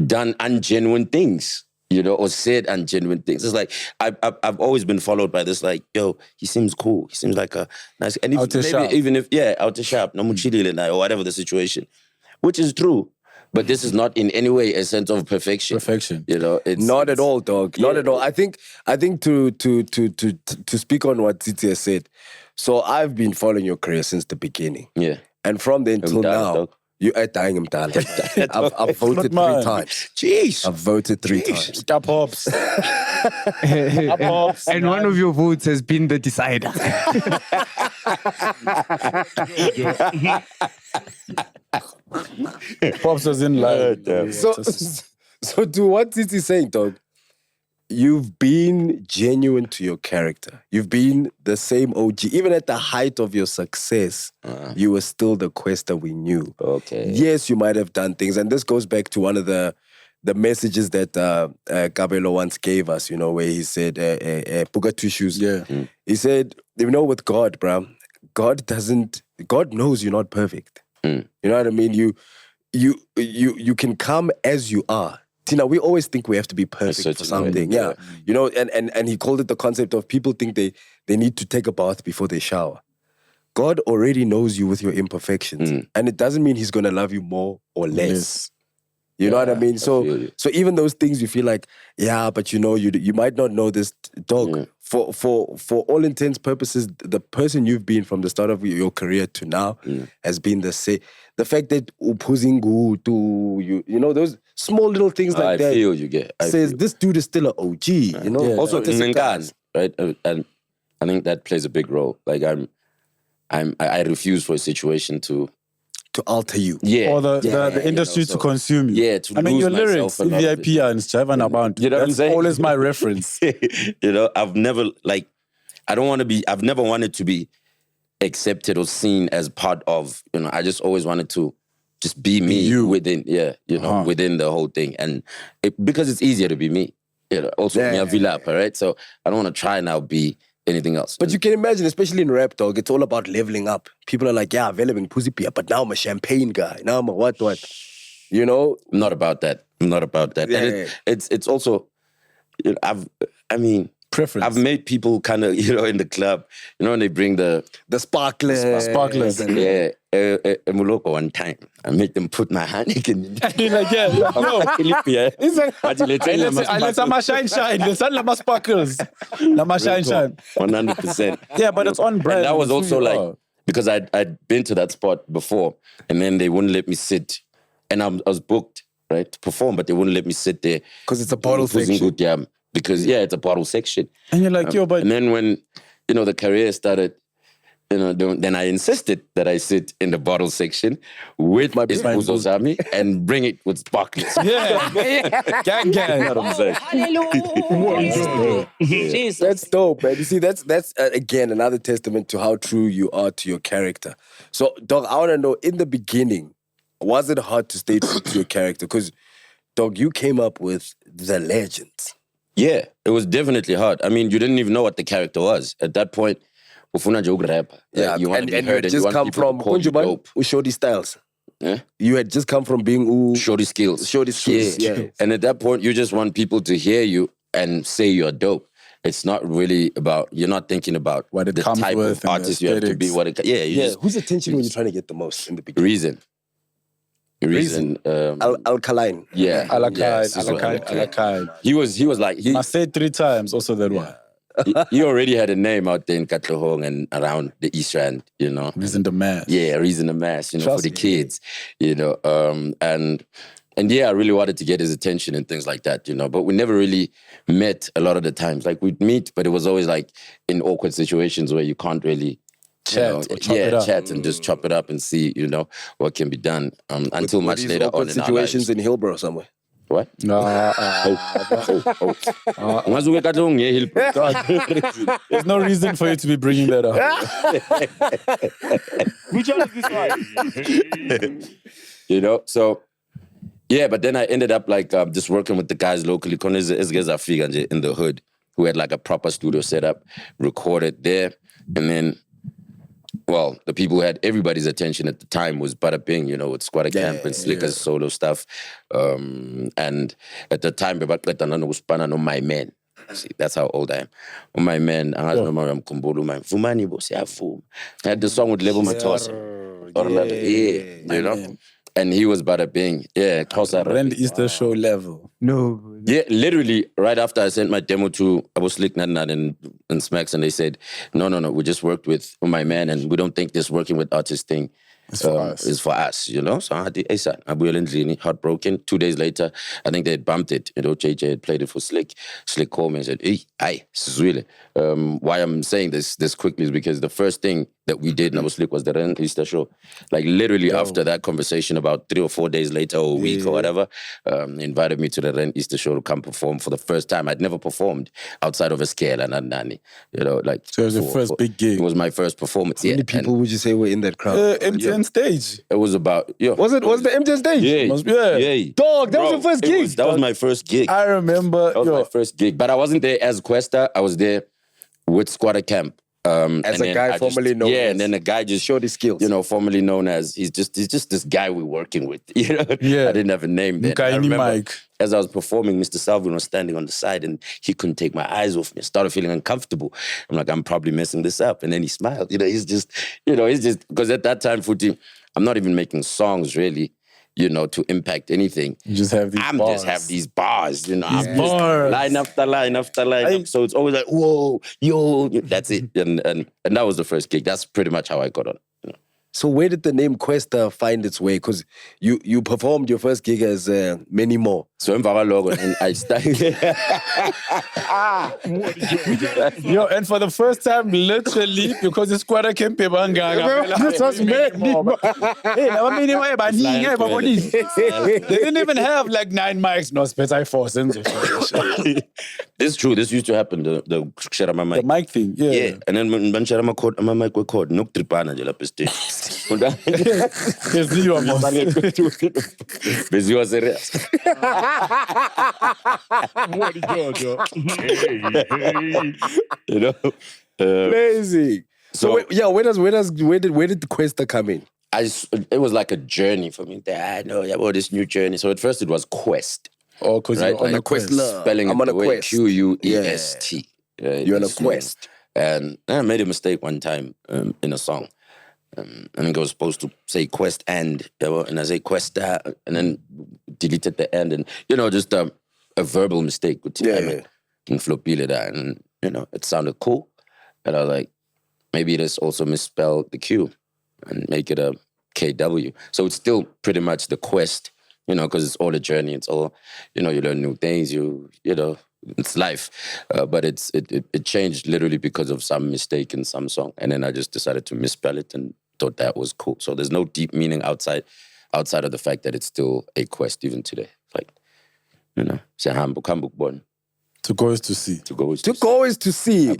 done ungenuine things. You know, or said ungenuine things. It's like I've always been followed by this. Like, yo, he seems cool. He seems like a nice. And out to sharp. Out to sharp, no muchili or whatever the situation, which is true. But this is not in any way a sense of perfection. You know, it's not at all, dog. Not at all. I think to speak on what Titi has said. So I've been following your career since the beginning. Yeah, and from then till now. Dog. You are dying him, darling. I've voted 3 times. Jeez. I've voted 3 times. Stop hops. And one of your votes has been the decider. Pops was in line. So to what Titi's saying, dog, you've been genuine to your character. You've been the same OG. Even at the height of your success, you were still the Kwesta we knew. Okay. Yes, you might have done things. And this goes back to one of the messages that Kabelo once gave us, you know, where he said, Puka Tissues. Yeah. He said, you know, with God, bro, God knows you're not perfect. You know what I mean? You can come as you are. Tina, we always think we have to be perfect for something. Way, yeah. You know, and he called it the concept of people think they need to take a bath before they shower. God already knows you with your imperfections. And it doesn't mean he's going to love you more or less. You know what I mean? So even those things you feel like, yeah, but you know, you might not know this dog. For all intents purposes, the person you've been from the start of your career to now has been the same. The fact that Ngud to you know, those small little things like that. I feel you get. Says this dude is still an OG. You know. Yeah, also Ngud, right? And I think that plays a big role. Like I refuse for a situation to alter you. Yeah. Or the industry to consume you. Yeah, to lose your myself lyrics, VIP and Jive about. You know what I'm saying? Always my reference. You know, I've never wanted to be accepted or seen as part of, you know, I just always wanted to just be me within, within the whole thing. And because it's easier to be me. You know, also right? So I don't want to try now be anything else. But you can imagine, especially in rap, dog, it's all about leveling up. People are like, yeah, available pussy pia, but now I'm a champagne guy. Now I'm a what? You know? I'm not about that. Yeah. And it's also, you know, preference. I've made people kind of, you know, in the club, you know, when they bring the sparklers. Yeah. Muloko one time, I made them put my hand in. You're like, He's like, let's have my shine. Let's have my sparkles. My shine. 100%. Yeah, but it's on brand. And that was also like, because I'd been to that spot before, and then they wouldn't let me sit. And I was booked, right, to perform, but they wouldn't let me sit there. Because it's a bottle section. Good, yeah. Because, it's a bottle section. And you're like, but... And then when, you know, the career started, you know, then I insisted that I sit in the bottle section with my Uzosami and bring it with sparklers. Yeah. Gang. You know what I'm saying? Hallelujah. Jesus. That's dope, man. You see, that's again, another testament to how true you are to your character. So, dog, I want to know, in the beginning, was it hard to stay true to your character? Because, dog, you came up with the legends. Yeah, it was definitely hard. I mean, you didn't even know what the character was. At that point, ufuna joke rapper. Yeah, you want to be and heard you had just come from Shorty Styles. Yeah? You had just come from being Shorty Skills. Yeah. And at that point, you just want people to hear you and say you're dope. It's not really about, you're not thinking about what it the comes type with of artist you have to be. Whose attention were you trying to get the most in the beginning? Reason. Alkaline. Yeah. Alakaline. He was like... I said 3 times, also that one. He already had a name out there in Katlehong and around the East Rand, you know. Reason the Mass. Yeah, Reason the Mass, you know, for the kids, you know. And yeah, I really wanted to get his attention and things like that, you know. But we never really met a lot of the times. Like, we'd meet, but it was always like in awkward situations where you can't really... Chat and just chop it up and see, you know, what can be done until much later on in situations in Hillborough somewhere. What? No. There's no reason for you to be bringing that up. Which one is this one? You know, so yeah, but then I ended up like just working with the guys locally, in the hood, who had like a proper studio set up, recorded there, and then. Well, the people who had everybody's attention at the time was Bada Bing, you know, with Skwata Kamp and Slicker's solo stuff. And at the time, my man. See, that's how old I am. My man, I had the song with Level Matos. You know? And he was Bada Bing. Yeah, Rand Easter show level. No. Yeah, literally, right after I sent my demo to Abu Slick Nadnad and Smacks, and they said, no, we just worked with my man, and we don't think this working with artist thing is for us, you know. So I did ASAP. Heartbroken. 2 days later, I think they had bumped it. You know, JJ had played it for Slick. Slick called me and said, "Hey, Sizwile." Why I'm saying this quickly is because the first thing that we did, and Slick, was the Ren Easter show. Like literally after that conversation, about 3 or 4 days later, or a week or whatever, invited me to the Ren Easter show to come perform for the first time. I'd never performed outside of a scale and Nani. You know, like So it was your first big gig. It was my first performance. How many people would you say were in that crowd? MTN stage. It was about Was the MJ stage? Yeah. Dog, that was your first gig. That was my first gig. I remember. That was my first gig. But I wasn't there as Kwesta. I was there with Skwata Kamp. As a guy formerly known as... and then a guy just showed his skills. You know, formerly known as... He's just this guy we're working with. You know? Yeah. I didn't have a name then. I remember Mike. as I was performing, Mr. Salvin was standing on the side and he couldn't take my eyes off me. I started feeling uncomfortable. I'm like, I'm probably messing this up. And then he smiled. You know, he's just... Because at that time, Futi, I'm not even making songs, really, you know, to impact anything. You just have these bars. Just have these bars, you know. I'm just bars. line after line after line. So it's always like, whoa, yo, that's it. And that was the first gig. That's pretty much how I got on. You know. So where did the name Kwesta find its way? Because you performed your first gig as Many More. So in logo, and I started. Yo, and for the first time, literally, because it's quite a camp, this was They didn't even have like 9 mics, no space. I force. This is true. This used to happen. The Sharama mic. The mic thing, yeah. Yeah, and then when Sharama called, my mic was called. No tripana jela peste. Busy was serious. You know, Crazy. So where did the Kwesta come in? It was like a journey for me. I know about this new journey. So at first it was Quest. Oh, because right? you're on a quest. Spelling I'm on a way, quest. Quest. Right? You're on a quest. And I made a mistake one time in a song. And it was supposed to say Quest and I say Kwesta and then deleted the end and, you know, just a verbal mistake. And flopile that. And, you know, it sounded cool. And I was like, maybe just also misspell the Q and make it a KW. So it's still pretty much the quest, you know, because it's all a journey. It's all, you know, you learn new things, you know, it's life. But it changed literally because of some mistake in some song. And then I just decided to misspell it and thought that was cool. So there's no deep meaning outside of the fact that it's still a quest even today. Like, you know, born. To go is to see. To go is to see.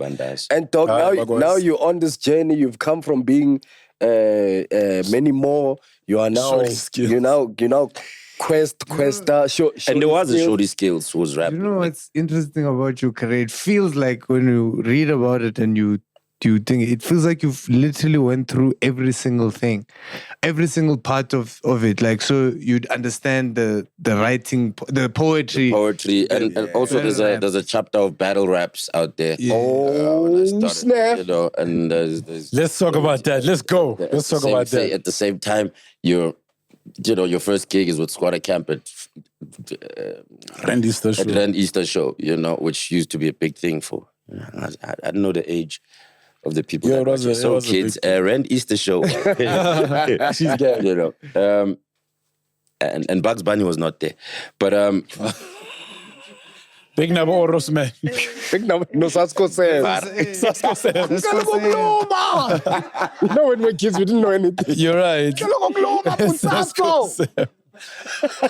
And dog, now you're on this journey. You've come from being Many More. You are now, you know, Kwesta. And there was a Shorty Skills who was rapping. You know what's interesting about your career? It feels like when you read about it and you think, it feels like you've literally went through every single thing, every single part of it. Like, so you'd understand the writing, the poetry. And also there's a chapter of battle raps out there. Yeah. Oh, snap. You know, and let's talk about that. Let's go. Let's talk about that. At the same time, your first gig is with Skwata Kamp at Rand Easter show, you know, which used to be a big thing for. I don't know the age of the people that watch it. So kids, Rand Easter show. She's gay. You know. And Bugs Bunny was not there. But Big number Oros, man. Big number. No, Sasko says. You know, when we were kids, we didn't know anything. You're right.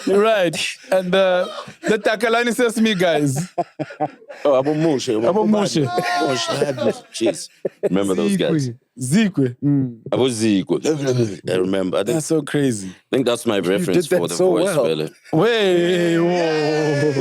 You're right. And the Takalani says to me, guys. Oh, Abu Moshe. Jeez. Remember those guys? Zikwe. Abu Zikwe. I remember. That's so crazy. I think that's my reference for the so voice, well. fella. Wait, whoa.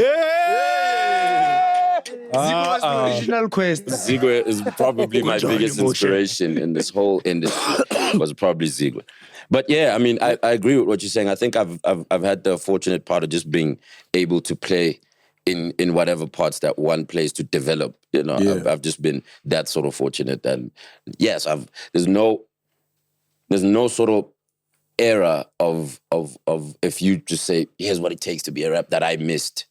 Zigwe was the original Quest. Zigwe is probably my biggest inspiration in this whole industry. Was probably Zigwe. But yeah, I mean, I agree with what you're saying. I think I've had the fortunate part of just being able to play in whatever parts that one plays to develop. You know, Yeah. I've just been that sort of fortunate. And yes, there's no sort of era of if you just say, here's what it takes to be a rap that I missed.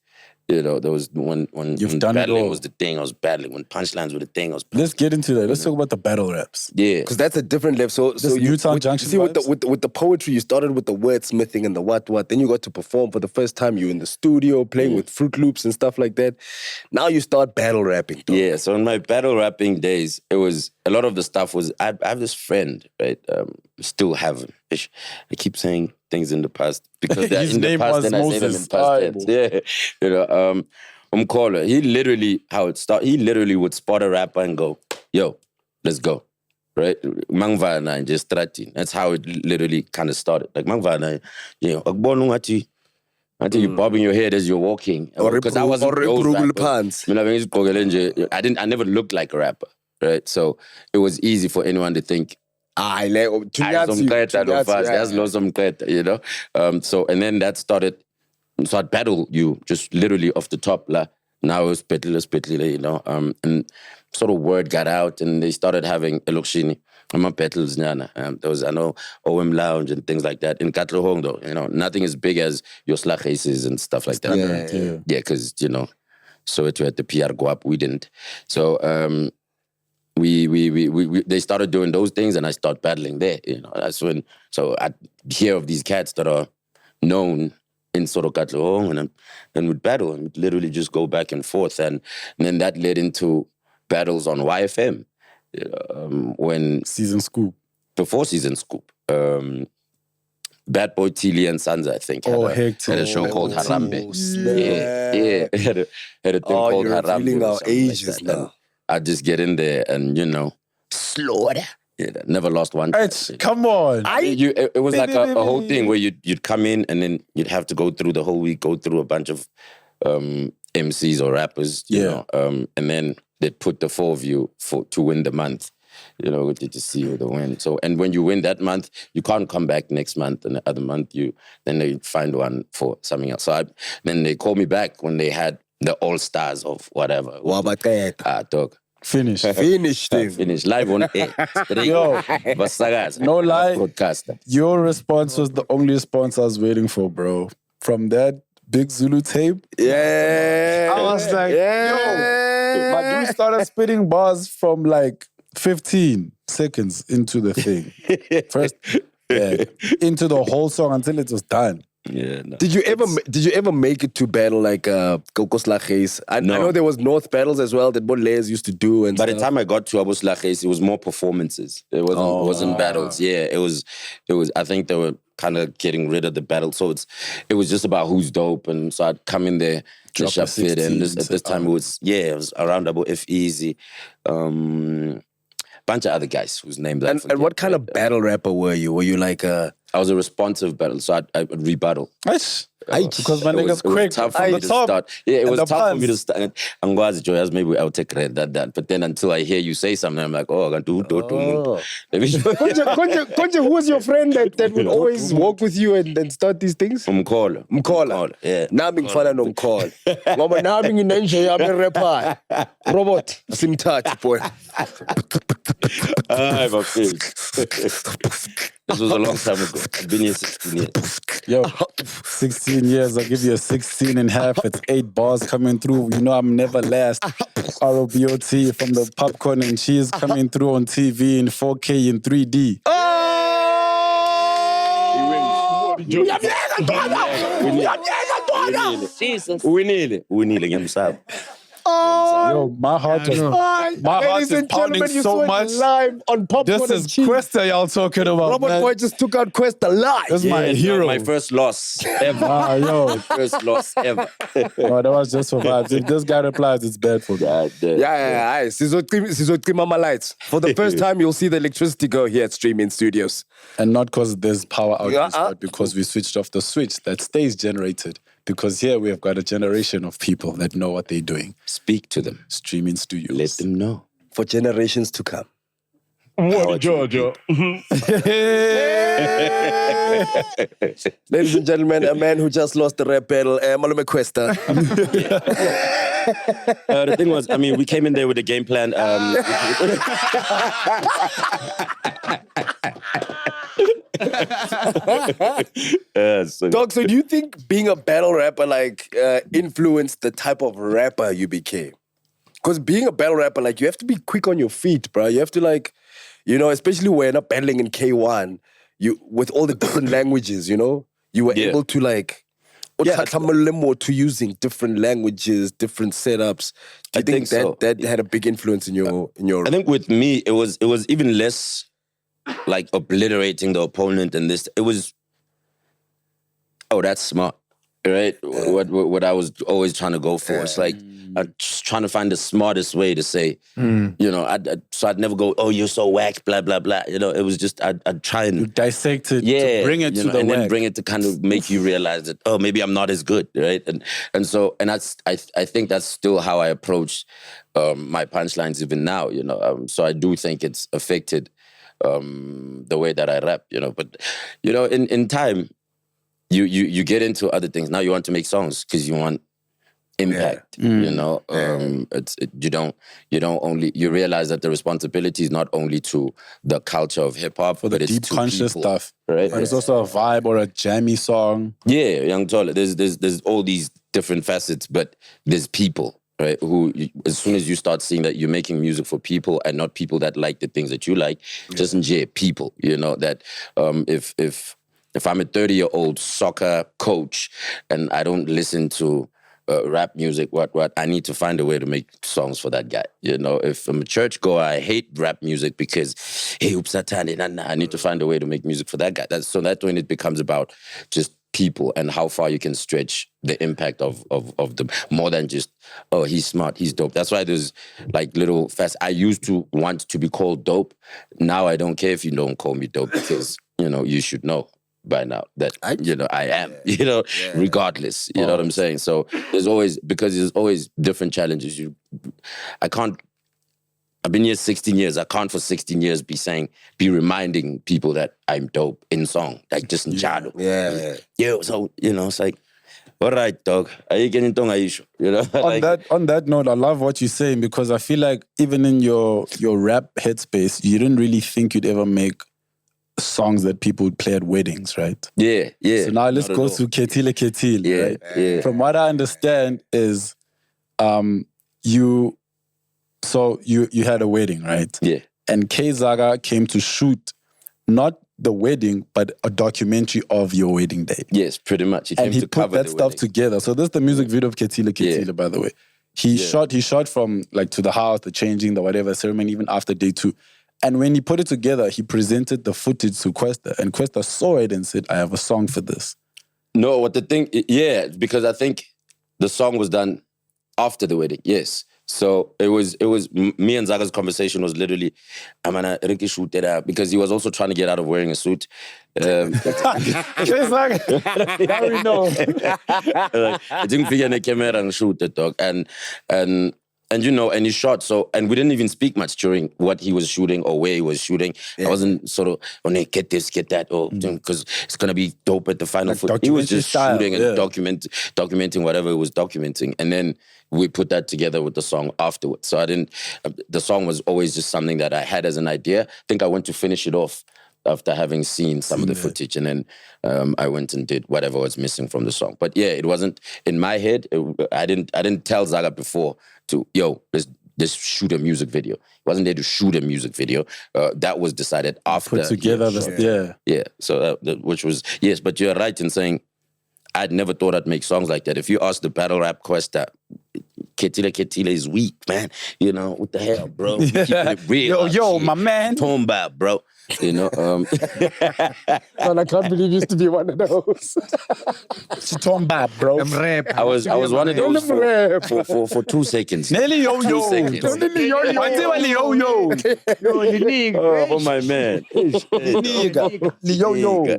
You know, there was when done it battling all. was the thing. I was battling. When punchlines were the thing, I was. Let's get into that. Let's talk about the battle raps. Yeah, Because that's a different level. So you Newtown with, Junction see with vibes? the poetry, you started with the wordsmithing and the what. Then you got to perform for the first time. You in the studio playing with Fruit Loops and stuff like that. Now you start battle rapping. Dog. Yeah, so in my battle rapping days, it was a lot of the stuff was I have this friend, right? Still have him. I keep saying things in the past because they're His in the name past, was then I say them in Moses. past Aight, tense. Yeah, you know, Umkola. He literally how it started. He literally would spot a rapper and go, "Yo, let's go." Right, Mangvana and just Stratin. That's how it literally kind of started. Like Mangvana, you know, until you're bobbing your head as you're walking. Because I wasn't those rappers. I never looked like a rapper, right? So it was easy for anyone to think, you know? So, and then that started, so I'd battle you just literally off the top. Now it was Petli, you know? And sort of word got out and they started having Elokshini. I'm a Petals Nyana. There was, I know, OM Lounge and things like that. In Katlohong, though, you know, nothing as big as your Slachases and stuff like that. Yeah, because, you know, so it had the PR go up, we didn't. So they started doing those things and I started battling there, you know. That's when, so I hear of these cats that are known in sort of Katlohong and then we'd battle and we'd literally just go back and forth. And then that led into battles on YFM. When Season Scoop. Before Season Scoop, Bad Boy Tilly and Sons, I think, had a show called Harambe. Yeah, had a thing called you're Harambe. revealing our ages like that. now. And I'd just get in there and, you know, slaughter. Yeah, never lost one. Come on. It was like a whole thing where you'd come in and then you'd have to go through the whole week, go through a bunch of MCs or rappers, you know, and then they'd put the four of you to win the month, you know, to see who the win. So, and when you win that month, you can't come back next month and the other month then they find one for something else. So then they called me back when they had the all-stars of whatever. Dog. Finish. Finish thing. Finish live on air. Yo, no lie. Broadcaster. Your response was the only response I was waiting for, bro. From that Big Zulu tape. Yeah. I was like, yo, my dude started spitting bars from like 15 seconds into the thing. First, into the whole song until it was done. Yeah. No. Did you ever make it to battle like Kokos Laches? I know there was North battles as well that Boleas used to do and By stuff. the time I got to Abus Laches, it was more performances. It wasn't battles. Yeah, it was I think they were kind of getting rid of the battle. So it was just about who's dope. And so I'd come in there, Drop just fit. And at this time it was around about F Easy. Bunch of other guys whose names I forget. And what kind of battle rapper were you? Were you like a... I was a responsive battle, so I would rebuttal. Because my nigga's quick. Tough for me to start. Yeah, it was tough for me to start. Angwazi Joyas, maybe I'll take that. But then until I hear you say something, I'm like, oh, I can do. Konja, who was your friend that would always walk with you and start these things? Mkola. Yeah. Nami ngifana nomkhola. Ngoba nami nginenje yami rapper. Robot simthathe boy. I have a feel. This was a long time ago. I've been here 16 years. Yo, 16 years, I'll give you a 16 and a half. It's 8 bars coming through. You know I'm never last. ROBOT from the popcorn and cheese coming through on TV in 4K in 3D. Winile ngiyamsaba. Yo, my heart is pounding so much. Live on Popcorn This is and Cheese. Kwesta y'all talking about, Robert man. Boy just took out Kwesta live. That's my hero. My first loss ever. Yo. First loss ever. No, that was just for vibes. If this guy replies, it's bad for God. Yeah. Sizocima my lights. For the first time, you'll see the electricity go here at Streaming Studios. And not because there's power outages, but because we switched off the switch that stays generated. Because here we have got a generation of people that know what they're doing. Speak to them. Streaming Studios. Let them know. For generations to come. Georgia. Ladies and gentlemen, a man who just lost the rap battle, Malume Kwesta. The thing was, I mean, we came in there with a game plan. So, Dog, so do you think being a battle rapper influenced the type of rapper you became? Because being a battle rapper, you have to be quick on your feet, bro. You have to especially when you're not battling in K1, with all the different languages, you were able to more to using different languages, different setups. Do you think that had a big influence in your? I think with me, it was even less like obliterating the opponent and this. It was, that's smart, right? What I was always trying to go for. It's like I'm just trying to find the smartest way to say, so I'd never go, you're so whack, blah, blah, blah. It was just, I'd try and dissect it, to bring it to the and whack. then bring it to kind of make you realize that, maybe I'm not as good, right? And that's, I think that's still how I approach my punchlines even now, so I do think it's affected the way that I rap, but, in time, you get into other things. Now you want to make songs because you want impact, you realize that the responsibility is not only to the culture of hip hop, for the but it's deep to conscious people, stuff, right? But it's also a vibe or a jammy song. Yeah, young Tola. There's all these different facets, but there's people, right? Who, as soon as you start seeing that you're making music for people and not people that like the things that you like, just enjoy people. That if I'm a 30-year-old soccer coach and I don't listen to rap music, what I need to find a way to make songs for that guy. If I'm a churchgoer, I hate rap music because, hey, I need to find a way to make music for that guy. That's when it becomes about just people and how far you can stretch the impact of them more than just, he's smart, he's dope. That's why there's little fast. I used to want to be called dope. Now I don't care if you don't call me dope because, you should know by now that I am, regardless. You know what I'm saying? So there's always different challenges. I've been here 16 years. I can't for 16 years be reminding people that I'm dope in song, just in jado. Yeah. So, it's like, all right, dog. Are you getting tonga issue? On that note, I love what you're saying because I feel like even in your rap headspace, you didn't really think you'd ever make songs that people would play at weddings, right? Yeah. So now let's go to Ketile, right? Yeah. From what I understand is, you had a wedding, right? Yeah. And K Zaga came to shoot not the wedding, but a documentary of your wedding day. Yes, pretty much. He came to put cover that the stuff wedding. together. So this is the music video of Ketile, by the way. He shot from to the house, the changing, the whatever ceremony, even after day 2. And when he put it together, he presented the footage to Kwesta. And Kwesta saw it and said, I have a song for this. No, because I think the song was done after the wedding, yes. So it was me and Zaga's conversation was literally, I'm gonna shoot it out because he was also trying to get out of wearing a suit. Now we know. I didn't figure in the camera and shoot it, dog. And he shot. So, and we didn't even speak much during what he was shooting or where he was shooting. I wasn't sort of, get this, get that, because it's going to be dope at the final foot. He was just shooting and documenting whatever he was documenting. And then we put that together with the song afterwards. So the song was always just something that I had as an idea. I think I went to finish it off after having seen some of the footage, and then I went and did whatever was missing from the song. But yeah, it wasn't in my head. I didn't tell Zaga before to let's shoot a music video. It wasn't there to shoot a music video. That was decided after. Put together, yeah. So which was yes, but you're right in saying I'd never thought I'd make songs like that. If you ask the battle rap Kwesta, Ketile is weak, man. What the hell, bro? Keeping it real. Yo, my man. Talking about, bro. And I can't believe you used to be one of those. Tomba, bro. I was one of those for 2 seconds. Nelly yo yo. 2 seconds. Oh, my man.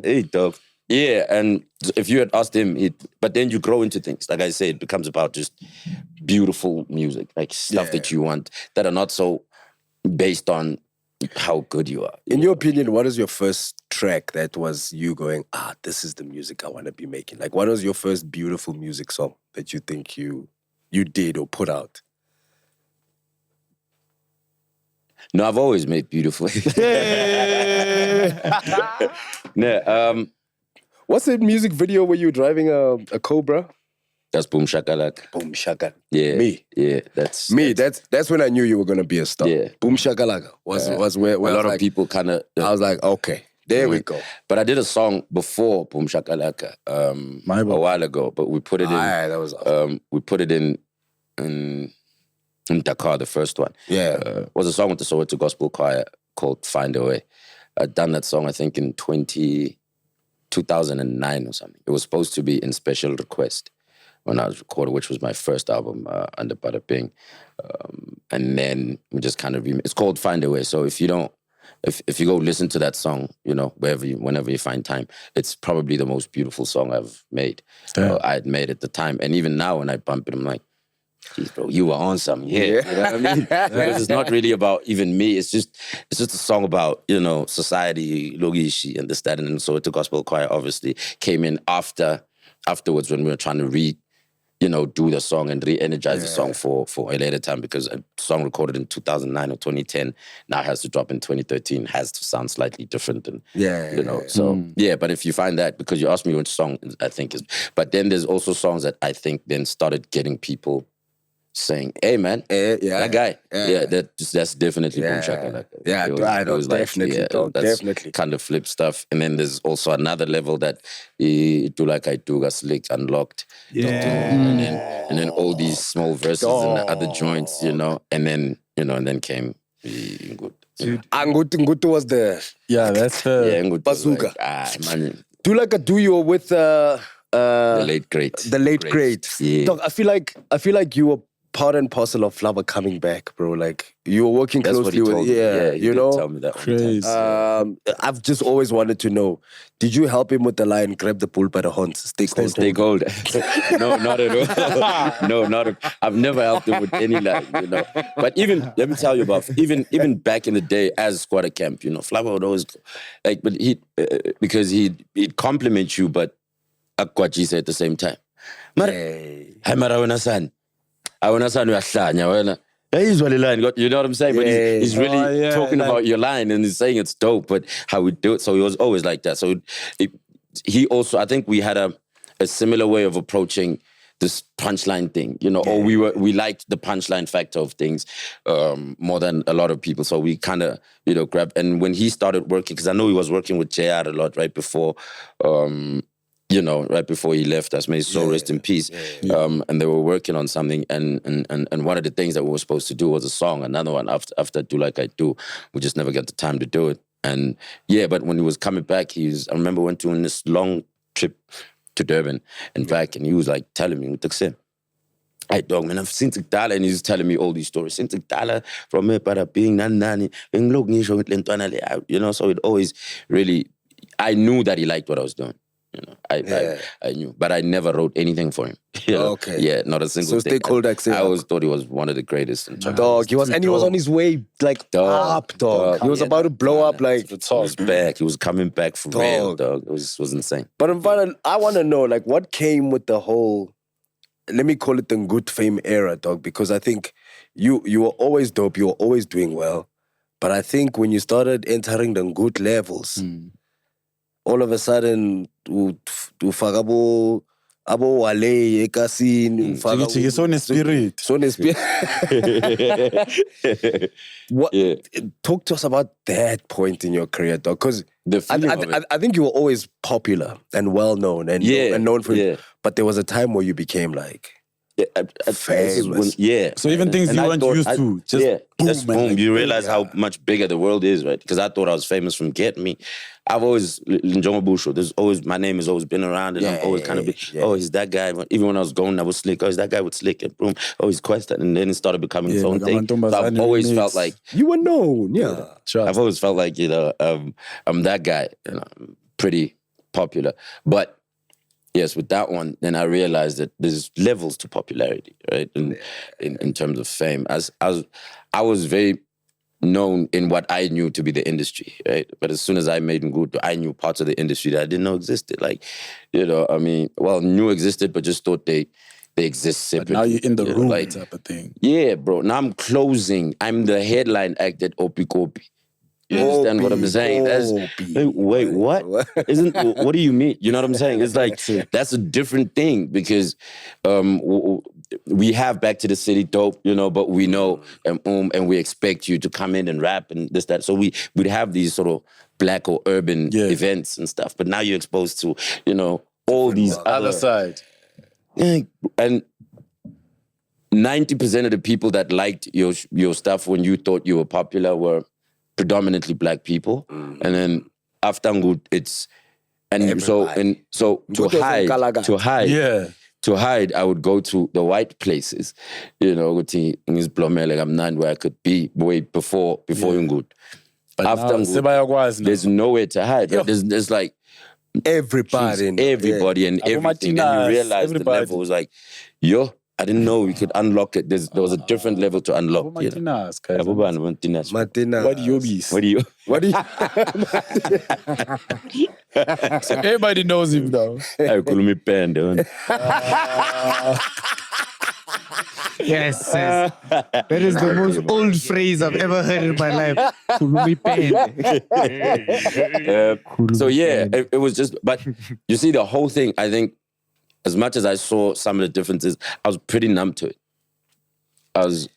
Hey, dog. Yeah, and if you had asked him, but then you grow into things. Like I said, it becomes about just beautiful music, like stuff that you want, that are not so based on how good you are. In your opinion, what is your first track that was you going, this is the music I want to be making? Like, what was your first beautiful music song that you think you did or put out? No, I've always made beautiful. No, What's that music video where you're driving a Cobra? that's Boom Shakalaka. Boom Shaka. Yeah. Me. Yeah, that's That's when I knew you were gonna be a star. Yeah. Boom Shakalaka was where a lot of people kind of. I was like, okay, there we go. But I did a song before Boom Shakalaka a while ago, but we put it in. That was awesome. We put it in Dakar, the first one. Yeah. It was a song with the Soweto Gospel Choir called Find a Way. I'd done that song, I think, in 2009 or something. It was supposed to be in Special Request when I was recording, which was my first album under Bada Bing. And then we just kind of it's called Find a Way. So if you go listen to that song, whenever you find time, it's probably the most beautiful song I've made. I had made at the time. And even now when I bump it, I'm like, geez, bro, you were on something. Yeah. You know what I mean? Because it's not really about even me. It's just a song about, society, logishi, and this, that, and so the gospel choir obviously came in afterwards when we were trying to do the song and re-energize the song for a later time, because a song recorded in 2009 or 2010 now has to drop in 2013, has to sound slightly different. And, but if you find that, because you asked me which song I think is, but then there's also songs that I think then started getting people saying, hey man, that guy. That's definitely Boom Shakalaka. Yeah, I know, definitely. Definitely. Kind of flip stuff. And then there's also another level that Do Like I Do got slick, unlocked. Yeah. And then all these small verses and the other joints, and then came Ngud. Ngud was the that's Ngud bazooka. Man. Do Like I Do, you were with the late great. The late great. Yeah. Dog, I feel like you were part and parcel of Flava coming back, bro. Like, you were working That's closely what he told with, me. He did tell me that. Crazy. I've just always wanted to know, did you help him with the line, grab the bull by the horns, stay cold? Stay cold. No, not at all. No, not at all. I've never helped him with any line, But even, let me tell you about, even back in the day as Skwata Kamp, Flava would always, but because he'd compliment you, but Akwachi said at the same time. Hey, Mara, son. I want to say, he's really lying. You know what I'm saying? But he's really talking about your line and he's saying it's dope, but how we do it. So he was always like that. So he also, I think we had a similar way of approaching this punchline thing, or we liked the punchline factor of things more than a lot of people. So we kind of, grabbed. And when he started working, because I know he was working with JR a lot right before. Right before he left us, may his soul rest in peace. And they were working on something, and one of the things that we were supposed to do was a song. Another one after Do Like I Do, we just never got the time to do it. And but when he was coming back, I remember went on this long trip to Durban and back, and he was like telling me, hey dog, man, I've seen Tikdala, and he's telling me all these stories. Seen Tikdala from me, para being nani, so it always really, I knew that he liked what I was doing. I knew, but I never wrote anything for him. Okay. Yeah, not a single thing. So stay cold, I always thought he was one of the greatest. Dog, he was on his way, up, dog. He was about to blow up, like. He was back. He was coming back for real, dog. It was insane. But I want to know, what came with the whole, let me call it the Ngud fame era, dog, because I think you were always dope, you were always doing well. But I think when you started entering the Ngud levels, all of a sudden, ufaka abo wale ekasini, talk to us about that point in your career, dog, because I think you were always popular and well known and known for it, but there was a time where you became like famous. So even things you weren't used to, just boom. You realize how much bigger the world is, right? Because I thought I was famous from Get Me. I've always, my name has always been around, and I've always kind of been, he's that guy. Even when I was going, I was Slick. Oh, he's that guy with Slick. And boom, he's Kwesta. And then it started becoming its own thing. So I've always felt like... You were known, I've always felt like, I'm that guy. I'm pretty popular. But yes, with that one, then I realized that there's levels to popularity, right? In terms of fame. I was very known in what I knew to be the industry, right? But as soon as I made Ngud, I knew parts of the industry that I didn't know existed. Knew existed, but just thought they exist separately. But now you're in the room type of thing. Yeah, bro. Now I'm closing. I'm the headline act at Opi Kopi. You understand what I'm saying? Wait, what? What do you mean? You know what I'm saying? It's like, that's a different thing because we have Back to the City dope, you know, but we know and we expect you to come in and rap and this, that. So we'd have these sort of black or urban events and stuff. But now you're exposed to, you know, all these other side. And 90% of the people that liked your stuff when you thought you were popular were predominantly black people. And then after Ngud, it's so to hide, I would go to the white places, you know, where I could be way before Ngud. After Ngud, there's nowhere to hide. Right? There's like everybody and everything, and you realize the level was like, I didn't know we could unlock it. There was a different level to unlock. What do you? So everybody knows him now. Yes. That is the most old phrase I've ever heard in my life. Kulumi pen. So yeah, it was just, but you see the whole thing, I think, as much as I saw some of the differences, I was pretty numb to it. Did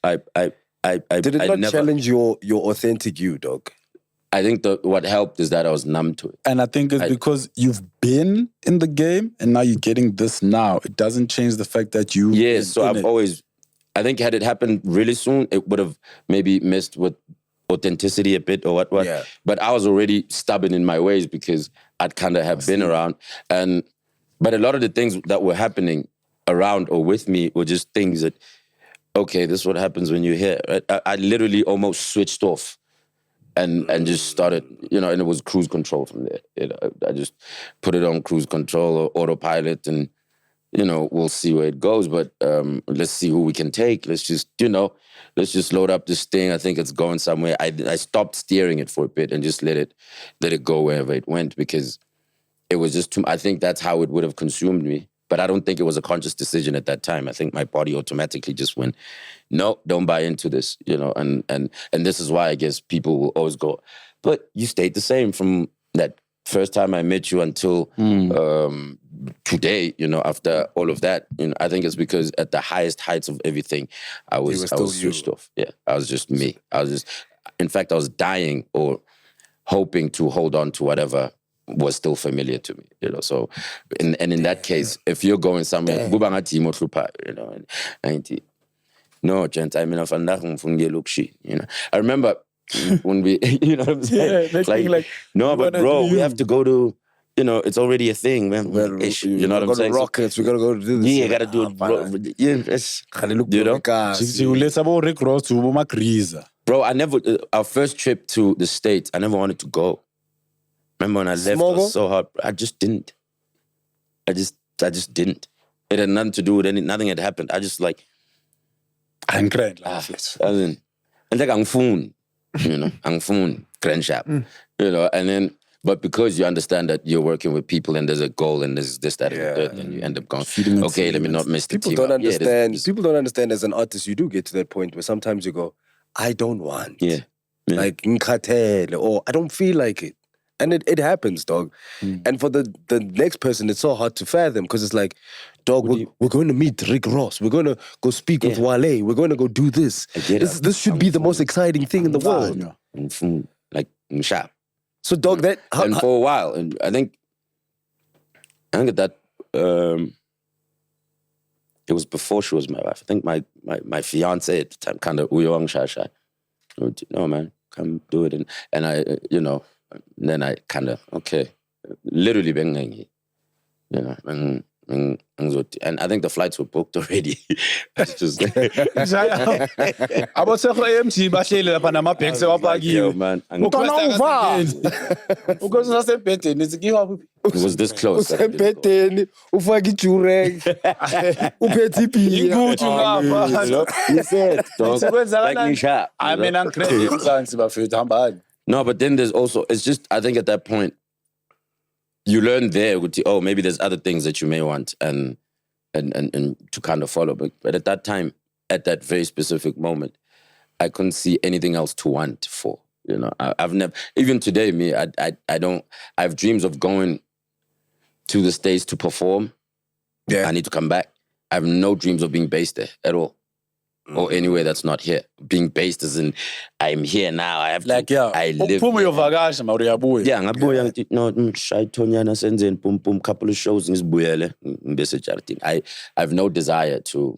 it not challenge your authentic you, dog? I think what helped is that I was numb to it. And I think it's because you've been in the game and now you're getting this now. It doesn't change the fact that you... Yes, so I think had it happened really soon, it would have maybe messed with authenticity a bit or what. Yeah. But I was already stubborn in my ways because I'd kind of have been around. But a lot of the things that were happening around or with me were just things that, okay, this is what happens when you're here. Right? I literally almost switched off and just started, you know, and it was cruise control from there. You know, I just put it on cruise control or autopilot and, you know, we'll see where it goes. But let's see who we can take. Let's just load up this thing. I think it's going somewhere. I stopped steering it for a bit and just let it go wherever it went because it was just too, I think that's how it would have consumed me. But I don't think it was a conscious decision at that time. I think my body automatically just went, no, don't buy into this, you know. And this is why I guess people will always go, but you stayed the same from that first time I met you until today, you know, after all of that. You know, I think it's because at the highest heights of everything, I was switched off. Yeah, I was just me. In fact, I was dying or hoping to hold on to whatever was still familiar to me, you know. So, in that case, if you're going somewhere, you know, no, gent, I mean, you know. I remember when we, you know what I'm saying? Like, no, but bro, we have to go to, you know, it's already a thing, man. You know what I'm saying? Rockets, we gotta go to do this. Yeah, you gotta do it. You know? Bro, I never, our first trip to the States, I never wanted to go. Remember when I left, it was so hard. I just didn't. I just didn't. It had nothing to do with nothing had happened. I just like... I'm great. And like I'm phone, you know, I'm phone, grandship, you know, and then, but because you understand that you're working with people and there's a goal and there's this, that, and the third, and you end up going, okay, let me not miss the team. People don't understand. People don't understand as an artist, you do get to that point where sometimes you go, I don't want. Yeah. Like, or I don't feel like it. And it happens, dog. And for the next person, it's so hard to fathom because it's like, dog, we're going to meet Rick Ross. We're going to go speak with Wale. We're going to go do this. This should be the most exciting thing in the world. Like, sharp. So, dog, that... And for a while, and I think that it was before she was my wife. I think my fiance at the time kind of, no, man, come do it. And I, you know, then I kind of, okay, literally banging, you know, and I think the flights were booked already. It's just man. It was this close. No, but then there's also, it's just, I think at that point, you learn there, oh, maybe there's other things that you may want and to kind of follow. But at that time, at that very specific moment, I couldn't see anything else to want for. You know, I've never, even today, me, I don't, I have dreams of going to the States to perform. Yeah. I need to come back. I have no dreams of being based there at all. Or anywhere that's not here. Being based as in, I'm here now. I have Like, to, yeah. I live Uphuma here. uyovakasha ma uyabuya. Yeah, ngabuya ngithi no shayithonyana senzeni pum couple of shows ngisibuyele ngibese charting. I have no desire to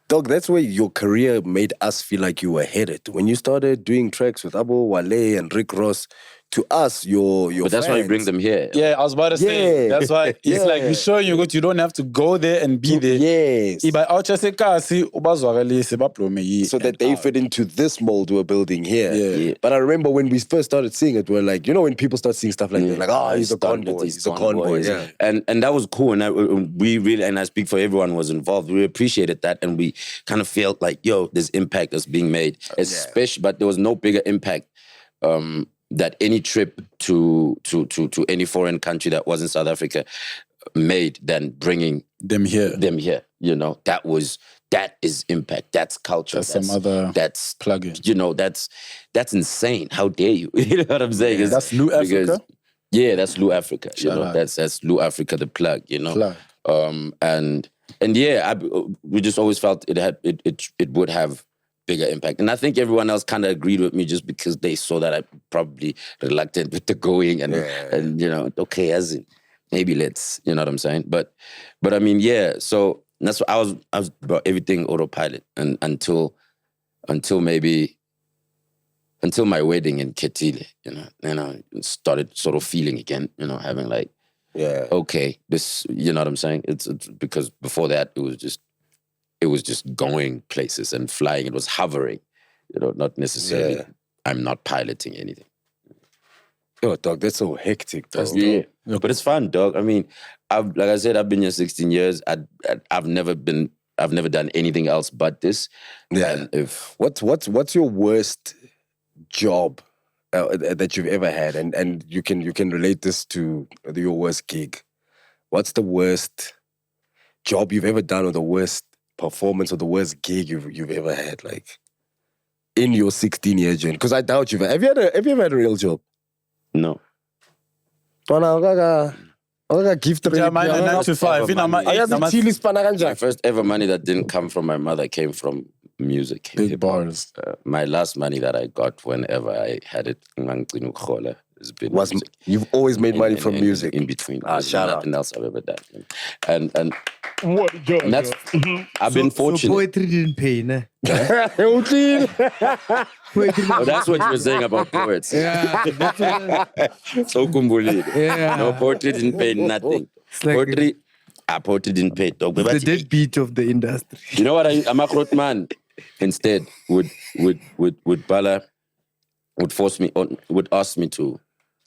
Dog, that's where your career made us feel like you were headed. When you started doing tracks with Abo, Wale, and Rick Ross, to us, your But that's why we bring them here. Yeah, I was about to say. Yeah. That's why it's like we're showing you good. You don't have to go there and be there. Yes. Iba outsha sekasi ubazwakalise baplome So that they fit into this mold we're building here. Yeah. But I remember when we first started seeing it, we're like, you know, when people start seeing stuff like that, like, oh, he's a convoy. He's a convoy. Yeah. And that was cool. And we really, and I speak for everyone who was involved, we appreciated that. And we kind of felt like, yo, there's impact that's being made. Especially, but there was no bigger impact that any trip to any foreign country that wasn't South Africa made than bringing them here. You know, that is impact. That's culture. That's some other plug-in. You know, that's insane. How dare you? You know what I'm saying? Yeah, that's Lou Africa? Yeah, that's Lou Africa. You Shout know, out. that's Lou Africa, the plug, you know. Plug. And yeah, we just always felt it would have bigger impact. And I think everyone else kind of agreed with me just because they saw that I'm probably reluctant with the going and you know, okay, as in, maybe let's, you know what I'm saying? But I mean, yeah, so that's what I was about everything autopilot and until my wedding in Ketile, you know, started sort of feeling again, you know, having like, okay, this, you know what I'm saying? It's because before that it was just going places and flying. It was hovering, you know, not necessarily. Yeah. I'm not piloting anything. Oh, dog, that's so hectic, bro. Yeah, but it's fun, dog. I mean, like I said, I've been here 16 years. I've never done anything else but this. Yeah. And what's your worst job that you've ever had, and you can relate this to your worst gig? What's the worst job you've ever done, or the worst performance, or the worst gig you've ever had, like in your 16-year journey? Because I doubt you've have you ever had a real job? No. Gift My 9 to 5. My first ever money that didn't come from my mother came from music. Big bars. My last money that I got whenever I had it was music. You've always made money from music in between. Shout out. Nothing else I've ever done. And that's I've been fortunate. So poetry didn't pay, ne? Oh, that's what you were saying about poets. Yeah. So kumbuli. Yeah. No, poetry didn't pay nothing. Like poetry didn't pay. Dog. the deadbeat of the industry. You know what? I'm a crowd man. Instead, would Bala would force me on, would ask me to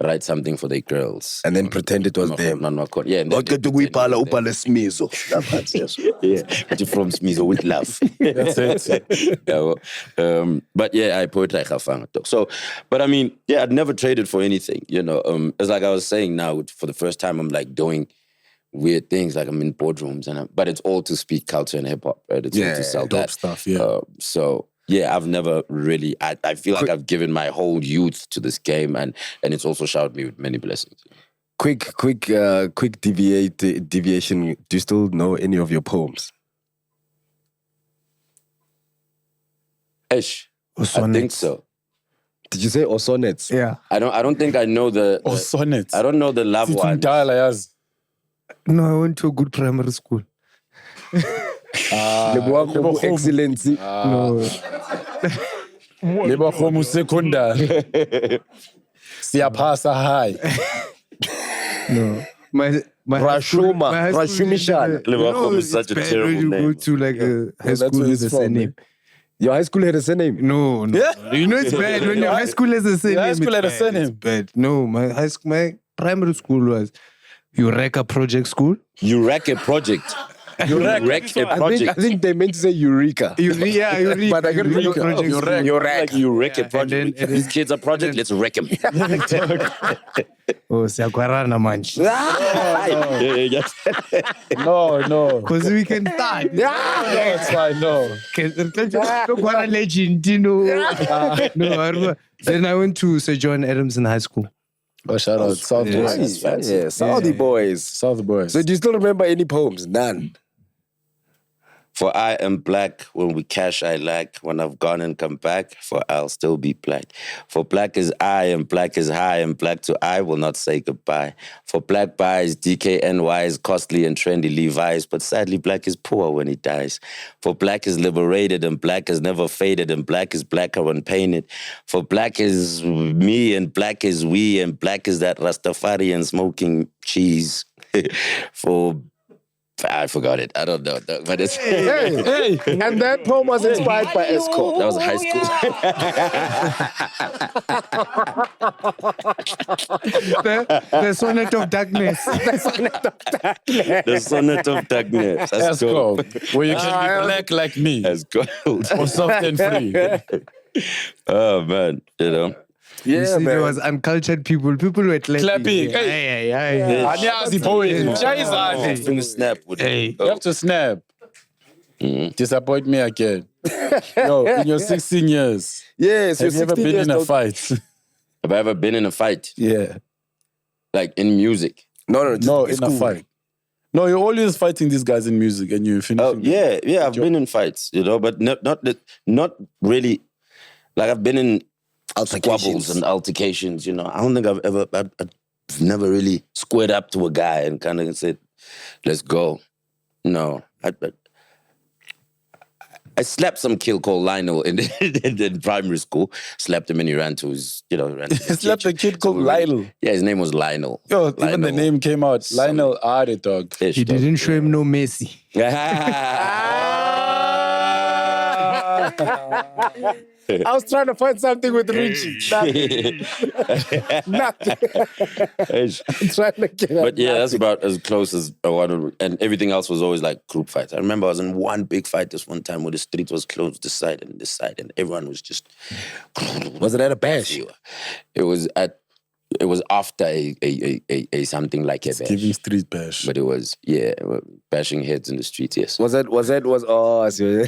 write something for the girls, and then pretend it was them. Yeah, and Okay, do we pala upale smizo? Yeah, but from Smizo with love. That's it. Yeah, well, but yeah, I poetry khafanga. So, but I mean, yeah, I'd never traded for anything. You know, it's like I was saying now. For the first time, I'm like doing weird things, like I'm in boardrooms, but it's all to speak culture and hip hop, right? It's all to sell dope that stuff. Yeah. So yeah, I've never really. I feel like I've given my whole youth to this game, and it's also showered me with many blessings. Quick deviation. Do you still know any of your poems? Ish, Or I think so. Did you say or sonnets? Yeah. I don't think I know the Or sonnets. I don't know the love one. No, I went to a good primary school. Excellency. No. Lebo khomu secondary. Siyapasa high. No. My high school Rashumishana. Liverpool is such a it's bad terrible when you name. go to like a high school where with the it's from, same name. Your high school had a surname? No. You know it's bad when your high school has the same Your high name. school had a It's surname? bad. No, my primary school was Eureka Project School. Eureka Project. Eureka project. I think they meant to say Eureka. Eureka. But I got Eureka project. and then- These kids are project. Let's wreck them. Oh, siyakwarana manje. No. Because we can start. No, it's fine. No. Kwara legend, you know. No, I remember. Then I went to Sir John Adamson High School. Oh, shout out South Boys. Yeah, Saudi boys. South Boys. So do you still remember any poems? None. For I am black, when we cash I lack. When I've gone and come back, for I'll still be black. For black is I, and black is high, and black to I will not say goodbye. For black buys DKNYs, costly and trendy Levi's, but sadly black is poor when he dies. For black is liberated, and black is never faded, and black is blacker when painted. For black is me, and black is we, and black is that Rastafarian smoking cheese. For I forgot it. I don't know. But it's Hey. And that poem was inspired by Esco. that was high school. The Sonnet of Darkness. The Sonnet of Darkness. Let's go. Where you can be black like me. That's gold. Or soft and free. Oh man, you know. You Yeah, see, there man. was uncultured people. People were clapping. Clapping. Hey. Anyazi poem. Chaizazi. Finger snap with Hey. You have to snap. Disappoint me again. Yo, in your 16 years, Yes, have you ever been in a old. fight? Have I ever been in a fight? Yeah. Like in music? No, just No, in in a school. fight. No, you're always fighting these guys in music and you finish. Oh yeah. I've been in fights, you know, but not really. Like I've been in squabbles and altercations, you know. I don't think I've never really squared up to a guy and kind of said, "Let's go." No, I slapped some kid called Lionel in primary school. Slapped him and he ran to his, ran to his Slapped a teacher. kid called So we- Lionel. Yeah, his name was Lionel. Yo, even the Lionel. name came out. Lionel Are, dog. Fish, He dog. didn't show him no Messi. I was trying to find something with Richie. Nothing. Fish. I'm trying to get But yeah, that's about as close as I wanted. And everything else was always like group fights. I remember I was in one big fight this one time where the street was closed this side, and everyone was just. Was it at a bash? It was after a something like a bash. Giving street bash. But it was bashing heads in the street. Yes. I see.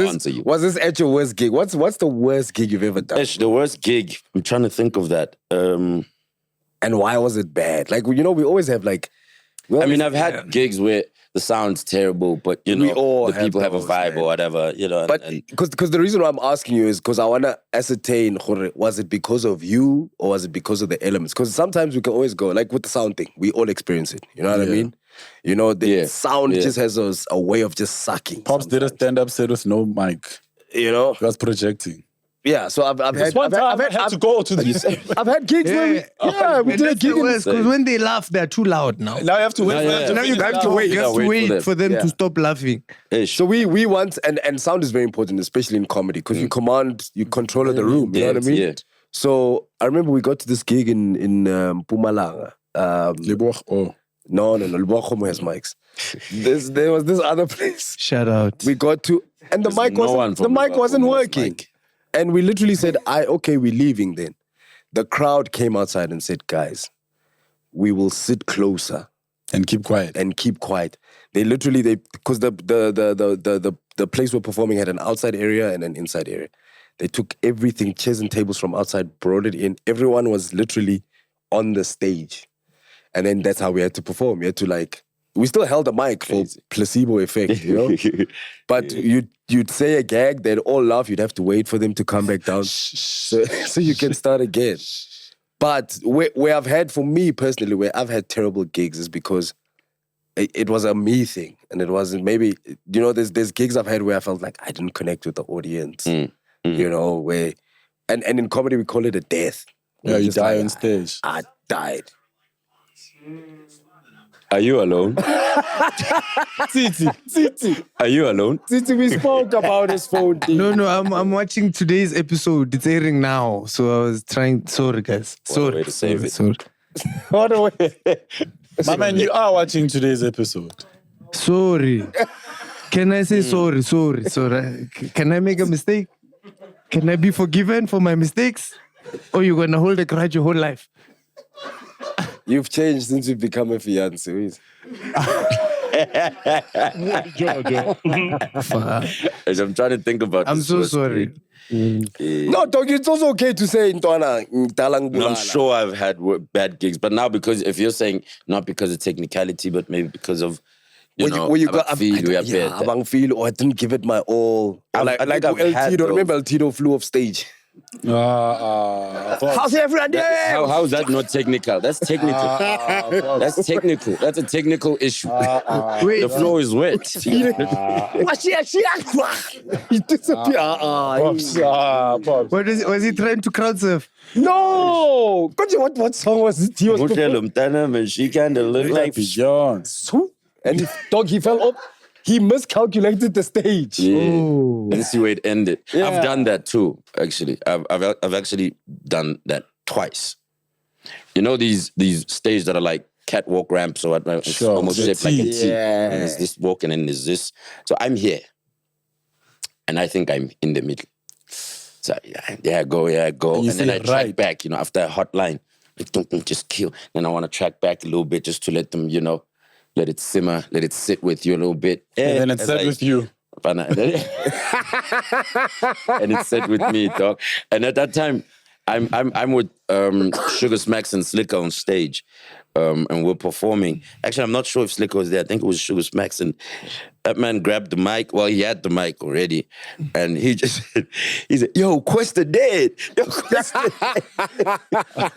answer you. Was this at your worst gig? What's the worst gig you've ever done? The worst gig. I'm trying to think of that. And why was it bad? Like, we always have like. I've had gigs where the sound's terrible, but We all the have people have a those, vibe man. or whatever, But and because the reason why I'm asking you is because I want to ascertain, was it because of you or was it because of the elements? Because sometimes we can always go, like with the sound thing, we all experience it. You know what I mean? The sound just has a way of just sucking. Pops did a stand-up set with no mic. You know? He was projecting. Yeah, so I've had to go to the... I've had gigs where we did a gig. Because when they laugh, they're too loud now. Now you have to wait for them to Now you finish have to now. wait. You have to wait for them Yeah. to stop laughing. So we want, and sound is very important, especially in comedy, because you control the room. You know what I mean? Yeah. So I remember we got to this gig in Mpumalanga. Leboch, No, Leboch has mics. There was this other place. Shout out. We got to, and the mic wasn't working. And we literally said, okay, we're leaving then. The crowd came outside and said, guys, we will sit closer and keep quiet. They literally, because the place we're performing had an outside area and an inside area. They took everything, chairs and tables from outside, brought it in. Everyone was literally on the stage. And then that's how we had to perform. We had to we still held the mic for placebo effect, But you'd say a gag, they'd all laugh. You'd have to wait for them to come back down so you can start again. But where I've had, for me personally, where I've had terrible gigs is because it was a me thing. And it wasn't maybe, there's gigs I've had where I felt like I didn't connect with the audience, where, and in comedy we call it a death. Yeah, you die on stage. I died. Are you alone? Titi. Are you alone? Titi, we spoke about his phone thing. No, I'm watching today's episode. It's airing now. So I was trying. Sorry, guys. What a way to save it. Sorry. What a way. My man, you are watching today's episode. Sorry. Can I say sorry? Can I make a mistake? Can I be forgiven for my mistakes? Or you gonna hold a grudge your whole life? You've changed since you've become a fiancé. As I'm trying to think about I'm this so first sorry. No, dog, it's also okay to say Ntwana. No, I'm sure I've had bad gigs, but now because if you're saying not because of technicality, but maybe because of you know, when you got abang feel, or I didn't give it my all. I think I've had El Tito, those. remember El Tito flew off stage. How's everyone doing? How is that not technical? That's technical. That's technical. That's a technical issue. Wait, The floor is wet. He disappeared. Pops. was he trying to crowd surf? No! What song was it? He was And she kind of looked like Beyond. and he fell off. He miscalculated the stage. And see where it ended. Yeah. I've done that too, actually. I've actually done that twice. You know these stages that are like catwalk ramps or whatnot? It's Sure, almost the shaped like a T. T. And there's this walk and then there's this. So I'm here. And I think I'm in the middle. So yeah, go. And you And then say I track right. back, after a hot line. Like, don't just kill. Then I want to track back a little bit just to let them, let it simmer, let it sit with you a little bit. And then it's As set I- with you. and it sat with me, dog. And at that time, I'm with Sugar Smacks and Slicker on stage, and we're performing. Actually, I'm not sure if Slicker was there. I think it was Sugar Smacks, and that man grabbed the mic. Well, he had the mic already, and he said, "Yo, Kwesta dead." Yo, Kwesta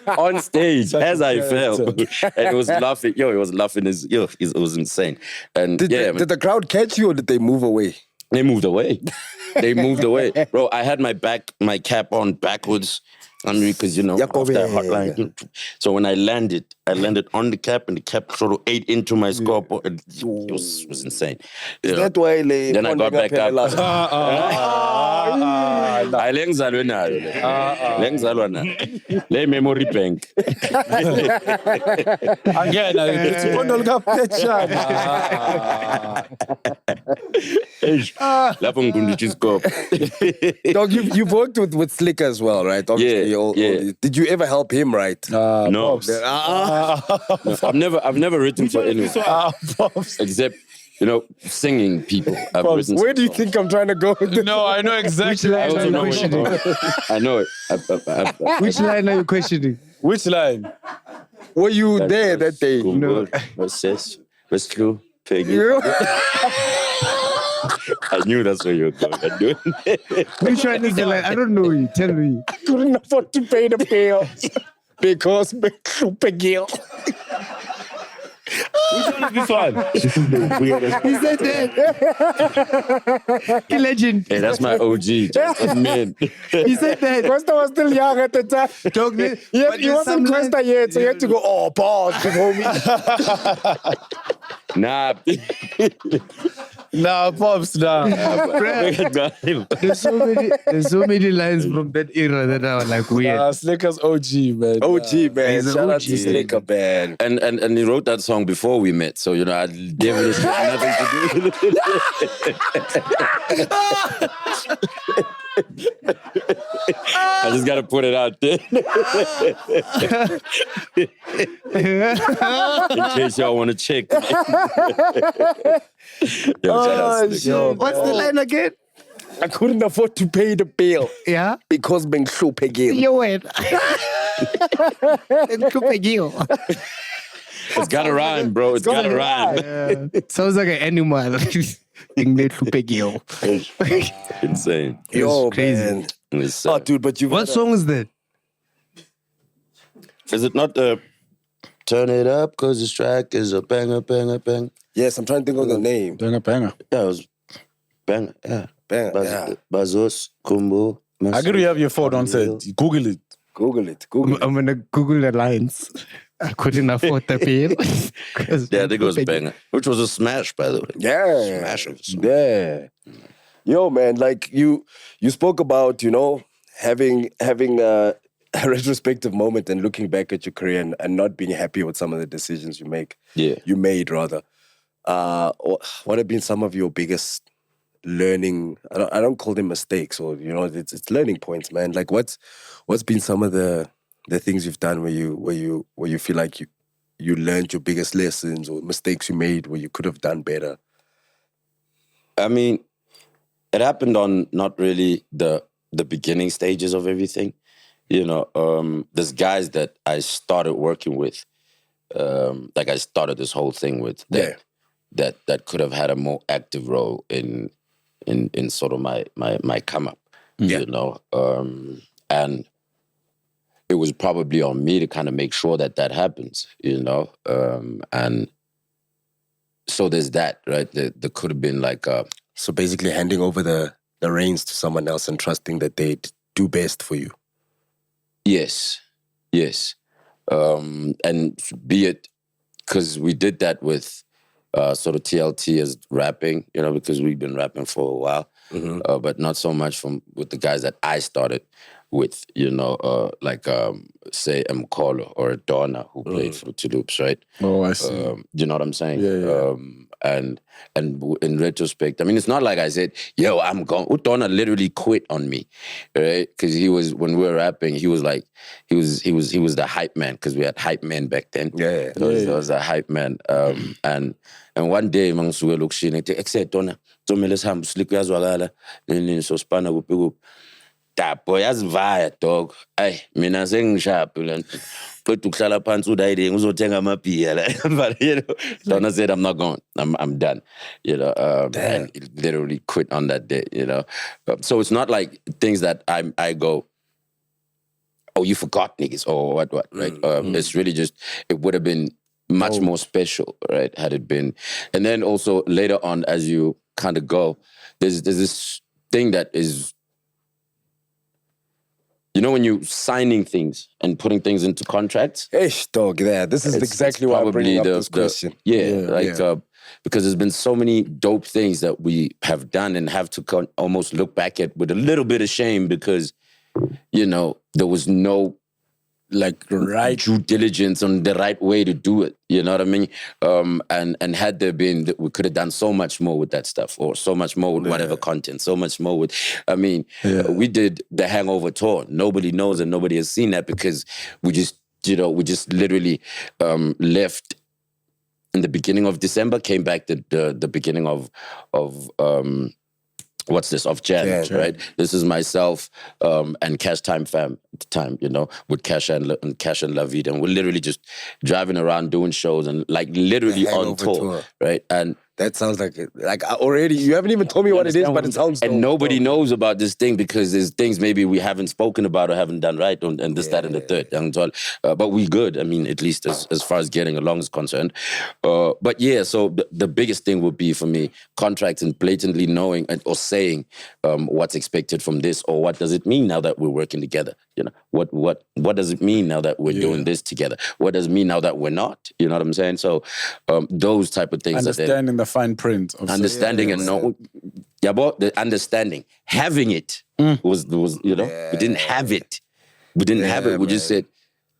dead. On stage as I fell, and he was laughing. He was laughing. It was insane. And Did the crowd catch you or did they move away? They moved away. Bro, I had my cap on backwards. I mean, because, off that hotline. So when I landed on the cap and the cap sort of ate into my scalp. It was insane. That's why Then I got back up. I lengizalwe nayo. Le memory bank. Again, it's Lapho ngikundisha isikopho. Dog, you've worked with Slicker as well, right? Obviously, Yeah. Did you ever help him write? No. I've never written for anyone. Except, singing people. I've written. Where do you think I'm trying to go with this? No, I know exactly. Which line are you know questioning? I know it. Which line are you questioning? Which line? Were you there that day? No. What's this? What's true? Peggy. I knew that's where you were going. Which one is the line? I don't know you. Tell me. Couldn't afford to pay the bill because Peggy. This one. He said that. Legend. Hey, that's my OG. Just man. He said that. Kwesta was still young at the time. Dog, He but there's wasn't some lines- Kwesta yet, so you had to go, pause, homie. Nah. Nah, Pops, nah. There's so many lines from that era that are like weird. Slicker's OG, man. OG, man. He's an Shout out OG. to Slicker, man. And he wrote that song before we met, so I definitely had nothing to do with it. I just gotta put it out there. In case y'all wanna check. What's the line again? I couldn't afford to pay the bill Yeah? because being so Peggy. You win. It's gotta rhyme, bro. It's gotta rhyme. Sounds like an animal. Insane. Yo, crazy. man. It's, Oh, dude, but you. What song is that? is it not Turn It Up, cause this track is a banger, banger, bang. Yes, I'm trying to think of the name. Banger. Yeah, it was banger, yeah. Banger, yeah. Bazos, Kumbo. I could have your phone on set. Google it. Google it. I'm gonna Google the lines. I couldn't afford the bill. Yeah, I think it was banger, which was a smash, by the way. Yeah. Smash of a song. Yeah. Yo, man, like you spoke about, having a retrospective moment and looking back at your career and not being happy with some of the decisions you made rather. What have been some of your biggest learning? I don't call them mistakes, or it's learning points, man. Like what's been some of the things you've done where you feel like you learned your biggest lessons or mistakes you made where you could have done better? I mean, it happened on not really the beginning stages of everything. There's guys that I started working with, like I started this whole thing with, that could have had a more active role in sort of my come up, and it was probably on me to kind of make sure that happens, and so there's that, right? There could have been like so basically handing over the reins to someone else and trusting that they'd do best for you. Yes. And be it, because we did that with sort of TLT as rapping, because we've been rapping for a while, but not so much with the guys that I started with, like say Mkolo or Donna who played Fruity Loops, right? Oh, I see. You know what I'm saying? Yeah. And in retrospect, I mean, it's not like I said, yo, I'm gone. Donna literally quit on me, right? Because when we were rapping, he was like, he was the hype man, because we had hype men back then. Yeah. He was a hype man. And one day, Mangsuwe looked shit, and except Donna, let's have slick as well, so spanner whoop. That boy has via dog. Ay, mina sengishapi lento. But ukuhlala phansi udayiding uzothenga amabhiya. But Donna said, I'm not going. I'm done. And he literally quit on that day. So it's not like things that I go, oh, you forgot niggas or what, right? It's really just, it would have been much more special, right? Had it been. And then also later on, as you kind of go, there's this thing that is, when you're signing things and putting things into contracts. Eish, dog, this is exactly why I'm bringing up this question. Because there's been so many dope things that we have done and have to almost look back at with a little bit of shame because, there was no right due diligence on the right way to do it. You know what I mean? And had there been, we could have done so much more with that stuff, or so much more with whatever content, so much more with, we did the Hangover tour. Nobody knows and nobody has seen that because we just literally left in the beginning of December, came back the beginning of Jan, right? This is myself and Cash Time Fam at the time, with Cash and La Vida. And we're literally just driving around doing shows and literally on tour, right? And that sounds like it. Already, you haven't even told me what it is, but it sounds dope. And nobody knows about this thing because there's things maybe we haven't spoken about or haven't done right, and this, that, and the third. But we good. I mean, at least as far as getting along is concerned. But yeah, so the biggest thing would be for me, contracts and blatantly knowing or saying what's expected from this, or what does it mean now that we're working together? What does it mean now that we're doing this together? What does it mean now that we're not? You know what I'm saying? So those type of things. Understanding the fine print. Understanding and know. Yeah, but the understanding. Having it was we didn't have it. We didn't have it. We just said,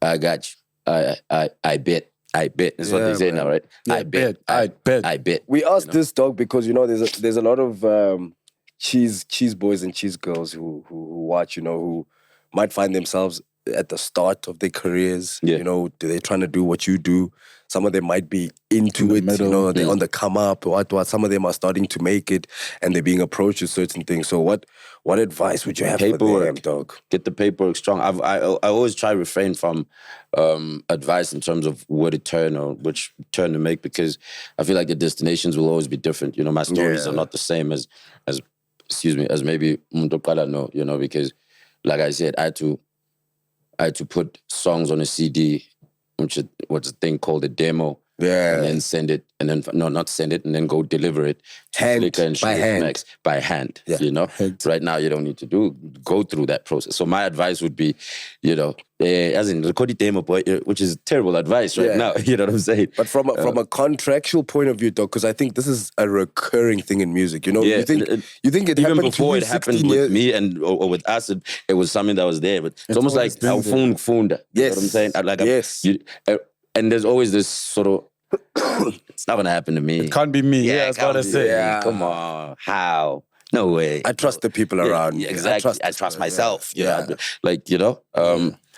I got you. I bet. That's what they say now, right? I bet. We asked this, dog, because there's a lot of cheese boys and cheese girls who watch, who might find themselves at the start of their careers. Do they trying to do what you do? Some of them might be into it, they're on the come up, what. Some of them are starting to make it and they're being approached with certain things. So what advice would you have for them, dog? Get the paperwork strong. I always try to refrain from advice in terms of where to turn or which turn to make, because I feel like the destinations will always be different. My stories are not the same as maybe Muntokala no, because like I said, I had to put songs on a CD, which was a thing called a demo, Yeah. and then send it, and then not send it, and then go deliver it to Hand, Flickr and by hand. Max by hand. Yeah. You know, right now you don't need to go through that process. So my advice would be, you know, as in record it demo, boy, which is terrible advice right now. You know what I'm saying? But from a contractual point of view, though, because I think this is a recurring thing in music. You know, you think it even happened before to you it happened 16 with years? me and or with us, it was something that was there. But it's almost like our phone. You know Yes. what I'm saying? Like Yes. And there's always this sort of, it's not gonna happen to me. It can't be me. Yeah, I was can't about to be say. me. Yeah. Come on, how? No way. I trust the people around me. Exactly. I trust myself. Yeah. Like, you know.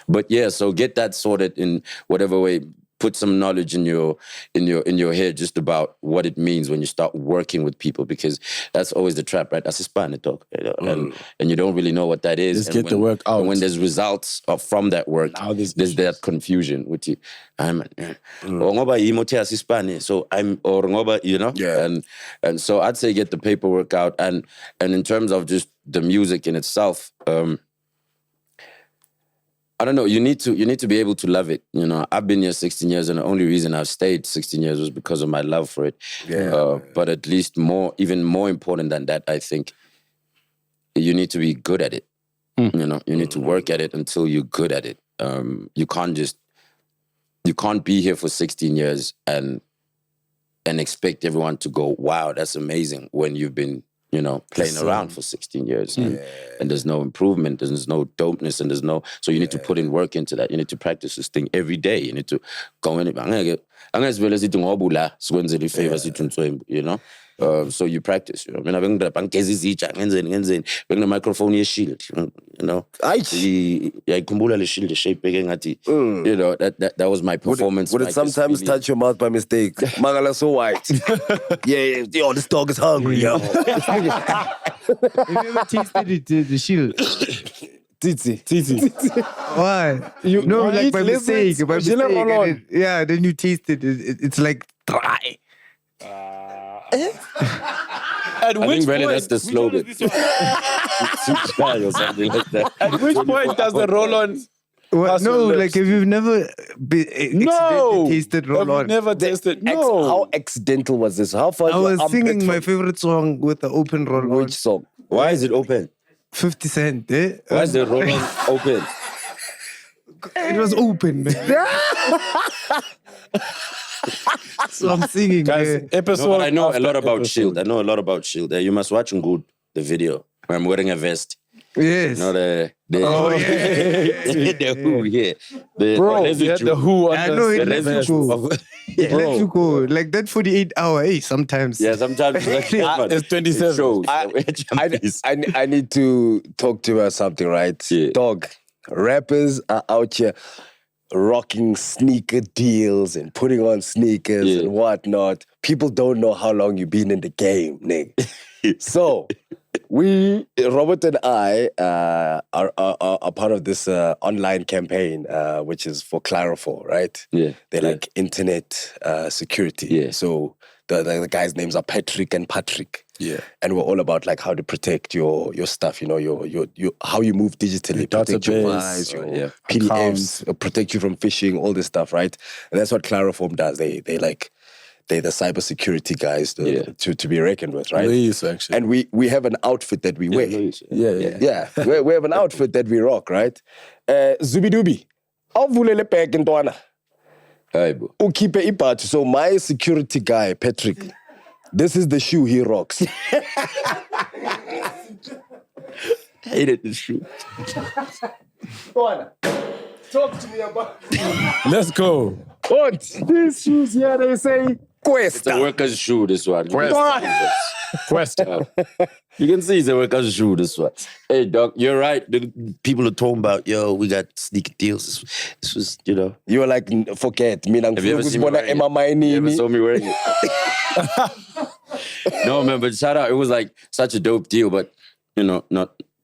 But yeah, so get that sorted in whatever way. Put some knowledge in your head just about what it means when you start working with people, because that's always the trap, right? That's Hispanic talk, you know? And you don't really know what that is. Just get the work out. And when there's results from that work, Now there's that confusion with you. So I'm or ngoba, you know? Yeah. And so I'd say get the paperwork out, and in terms of just the music in itself, I don't know. You need to be able to love it. You know, I've been here 16 years, and the only reason I've stayed 16 years was because of my love for it. Yeah. But at least even more important than that, I think you need to be good at it. You know, you need to work at it until you're good at it. You can't be here for 16 years and expect everyone to go, wow, that's amazing, when you've been, you know, playing around for 16 years and there's no improvement, there's no dopeness, and so you need to put in work into that. You need to practice this thing every day. You need to go in it. You know? So you practice, you know. I mean, the microphone shield, you know. You know, that was my performance. Would it sometimes touch your mouth by mistake? Mangala so white. yeah, yo, this dog is hungry, yo. Have you ever tasted it, the shield? Titi. Why? No, like by mistake. Yeah, then you taste it. It's like dry. I think really that's the slogan. Or something like that. At which point does the roll-on? What? No, like if you've never tasted roll-on. Never tasted. How accidental was this? How far? I was singing my favorite song with the open roll-on. Which song? Why is it open? 50 Cent, eh? Why is the roll-on open? It was open, man. So I'm singing. Guys, episode. No, but I know a lot about episode. Shield. You must watch Ngud, the video, where I'm wearing a vest. Yes. You know, the Who, yeah. Bro, you had the Who on I know it the lets vest. you go. It lets you go. Like that 48 hour, hey, sometimes. Yeah, sometimes It's 27. shows. I need to talk to you about something, right? Yeah. Dog, rappers are out here rocking sneaker deals and putting on sneakers and whatnot. People don't know how long you've been in the game, nigga. So, Robert and I are part of this online campaign, which is for Clarifor, right? Yeah. They're like internet security. Yeah. So the guys' names are Patrick and Patrick. Yeah. And we're all about like how to protect your stuff, you know, your how you move digitally, protect your database, files, your accounts. PDFs, protect you from phishing, all this stuff, right? And that's what Clariform does. They're the cybersecurity guys to be reckoned with, right? Please, actually. And we have an outfit that we wear. Yeah. We have an outfit that we rock, right? Zubidubi. Awuvulele bag ntwana. Hayibo. Ukhiphe ibhathi. So my security guy, Patrick, this is the shoe he rocks. Hated this shoe. Ntwana, talk to me about Let's go. these shoes here, they say It's a Kwesta. worker's shoe, this one. Kwesta. You can see it's a worker's shoe, this one. Hey, Doc, you're right. The people are talking about, yo, we got sneaker deals. This was, you know. You were like, forget. Have you ever seen me wearing it? You ever saw me wearing it? No, man, but shout out. It was like such a dope deal, but, you know,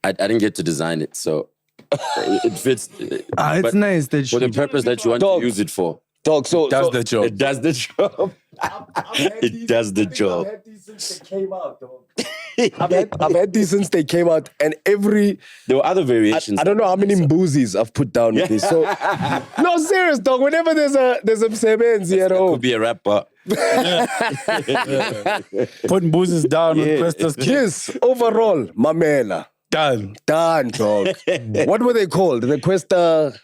I didn't get to design it, so it fits. It's nice that for the purpose that you want to use it for. Dog, so Does the job. It does the job. It does the job. I've had these since they came out, dog. I've had these since they came out, and every There were other variations. I don't know how many mbuzis I've put down with this. So no, serious dog. Whenever there's a msebenzi at home, Could be a rapper. Putting boozes down with Kwesta's kids. yes, overall, Mamela. Done. Done, dog. What were they called? The Kwesta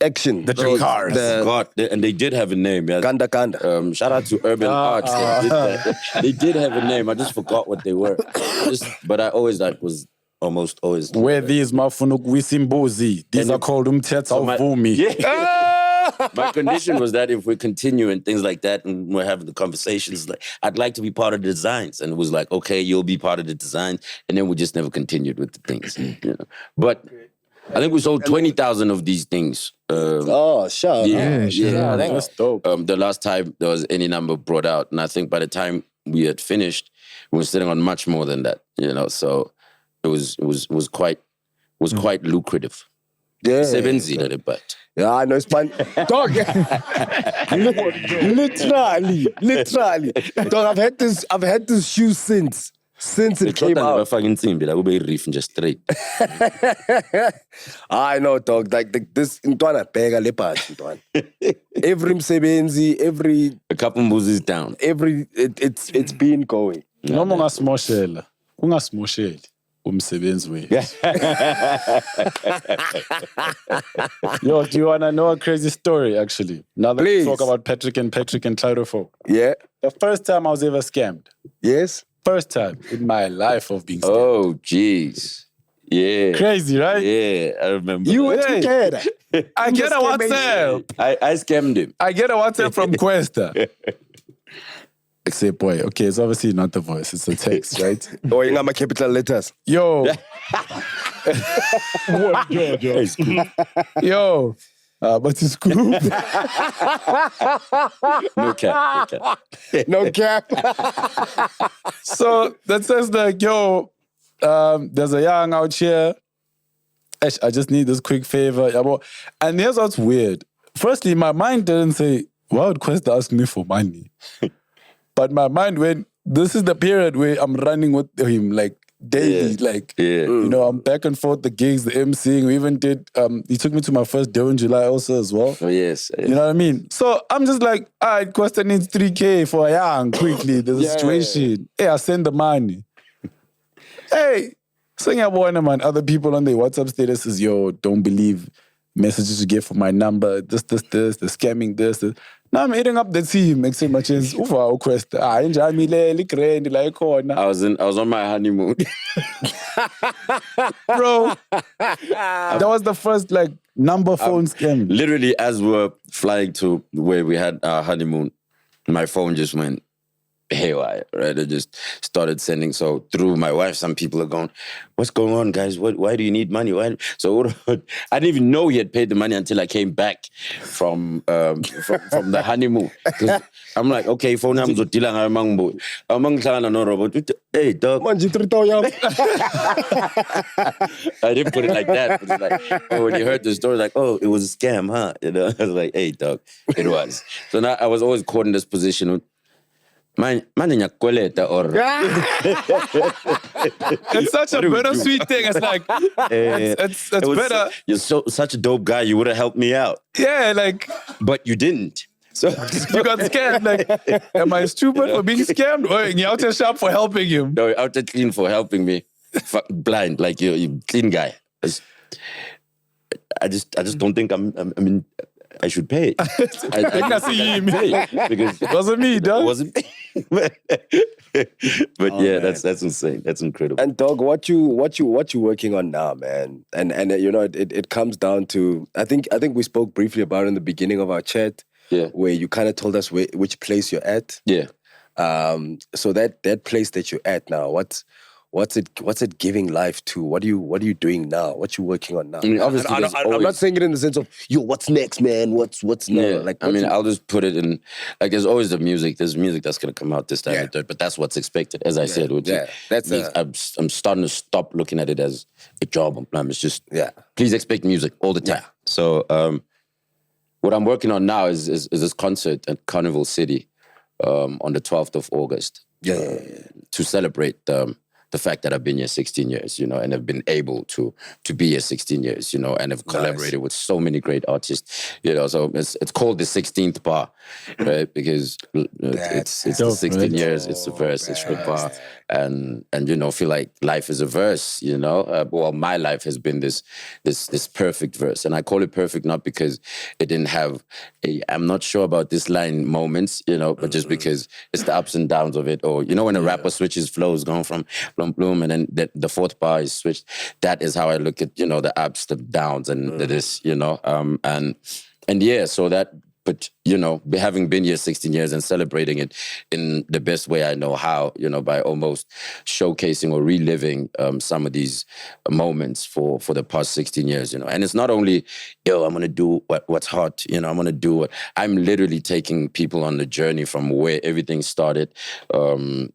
action. The Jakars. God, and they did have a name. Yeah. Kanda Kanda. Shout out to Urban Arts. They did that. They did have a name. I just forgot what they were. But I always was almost always. Where these mafunuk wisimbuzi. These are called umthetsa uvumi. My condition was that if we continue and things like that, and we're having the conversations, like I'd like to be part of the designs, and it was like, okay, you'll be part of the design, and then we just never continued with the things. You know? But I think we sold 20,000 of these things. Oh, sure. Yeah, I think that's dope. The last time there was any number brought out, and I think by the time we had finished, we were sitting on much more than that. You know, so it was quite lucrative. Yeah. Sebenzi, but. Yeah, I know it's fun. Dog. literally. Dog, I've had this shoe since it came out. Just straight. I know, dog. Like this Ntwana Pega Leopard, Ntwana. Every msebenzi, every a couple moves down. It's been going. Noma ungasimoshela. Ungasimosheli umsebenzi wethu. Yo, do you want to know a crazy story, actually? Now that we talk about Patrick and Title 4. Yeah. The first time I was ever scammed. Yes. First time in my life of being scammed. Oh, jeez. Yeah. Crazy, right? Yeah, I remember. You went together. I get a WhatsApp. I scammed him. I get a WhatsApp from Kwesta. I say, boy, okay, it's obviously not the voice, it's the text, right? Oh, you got my capital letters. Yo. Yo. But it's cool. No cap. No cap. So that says like, yo, there's a young out here. I just need this quick favor. And here's what's weird. Firstly, my mind didn't say, why would Kwesta ask me for money? But my mind went, this is the period where I'm running with him, like, daily. You know, I'm back and forth, the gigs, the MCing. We even did, he took me to my first day in July also as well. Oh, yes. You know what I mean? So I'm just like, all right, Kwesta needs 3K for a young, quickly. There's a situation. Hey, I send the money. Hey, saying I want man, other people on their WhatsApp statuses, yo, don't believe messages you get from my number, this, they're scamming this. Now I'm hitting up the team, make so much as Kwesta. I was on my honeymoon. Bro, that was the first like number phone scam. Literally, as we were flying to where we had our honeymoon, my phone just went haywire, right? I just started sending. So through my wife, some people are going, what's going on, guys? Why do you need money? So I didn't even know he had paid the money until I came back from the honeymoon. I'm like, okay, phone number so tilang amangbo. No robot. Hey, dog. I didn't put it like that. But it's like, when you heard the story, like, oh, it was a scam, huh? You know, I was like, hey, dog, it was. So now I was always caught in this position with, or it's such a bittersweet thing. It's like it's better. You're such a dope guy. You would have helped me out. Yeah, like, but you didn't. So you got scammed. Like, am I stupid for being scammed, or you out there sharp for helping him? No, out there clean for helping me. Blind, like you clean guy. I just don't think I should pay. I see him. Because it wasn't me, dog. It wasn't me. But yeah, man. That's insane. That's incredible. And dog, what you working on now, man? And you know, it comes down to I think we spoke briefly about it in the beginning of our chat. Yeah. Where you kind of told us which place you're at. Yeah. So that place that you're at now, what's it giving life to? What are you doing now? What you working on now? I mean, obviously, I'm not saying it in the sense of what's next, man. What's now? Yeah. Like, I'll just put it in. Like, there's always the music. There's music that's gonna come out this time, but that's what's expected. As I said, I'm starting to stop looking at it as a job. It's just please expect music all the time. Yeah. So what I'm working on now is this concert at Carnival City on the 12th of August. Yeah. To celebrate the fact that I've been here 16 years, you know, and have been able to be here 16 years, you know, and have collaborated with so many great artists, you know. So it's called the 16th bar, right? Because it's the 16 years, it's the verse, it's the bar, and you know, feel like life is a verse, you know. Well, my life has been this perfect verse, and I call it perfect not because it didn't have I'm not sure about this line moments, you know, but just because it's the ups and downs of it. Or, you know, when a rapper switches flows, going from bloom bloom, and then the fourth bar is switched. That is how I look at, you know, the ups, the downs, and this, you know, and yeah, so that. But, you know, having been here 16 years and celebrating it in the best way I know how, you know, by almost showcasing or reliving some of these moments for the past 16 years, you know. And it's not only, I'm going to do what's hot, you know, I'm going to do what... I'm literally taking people on the journey from where everything started to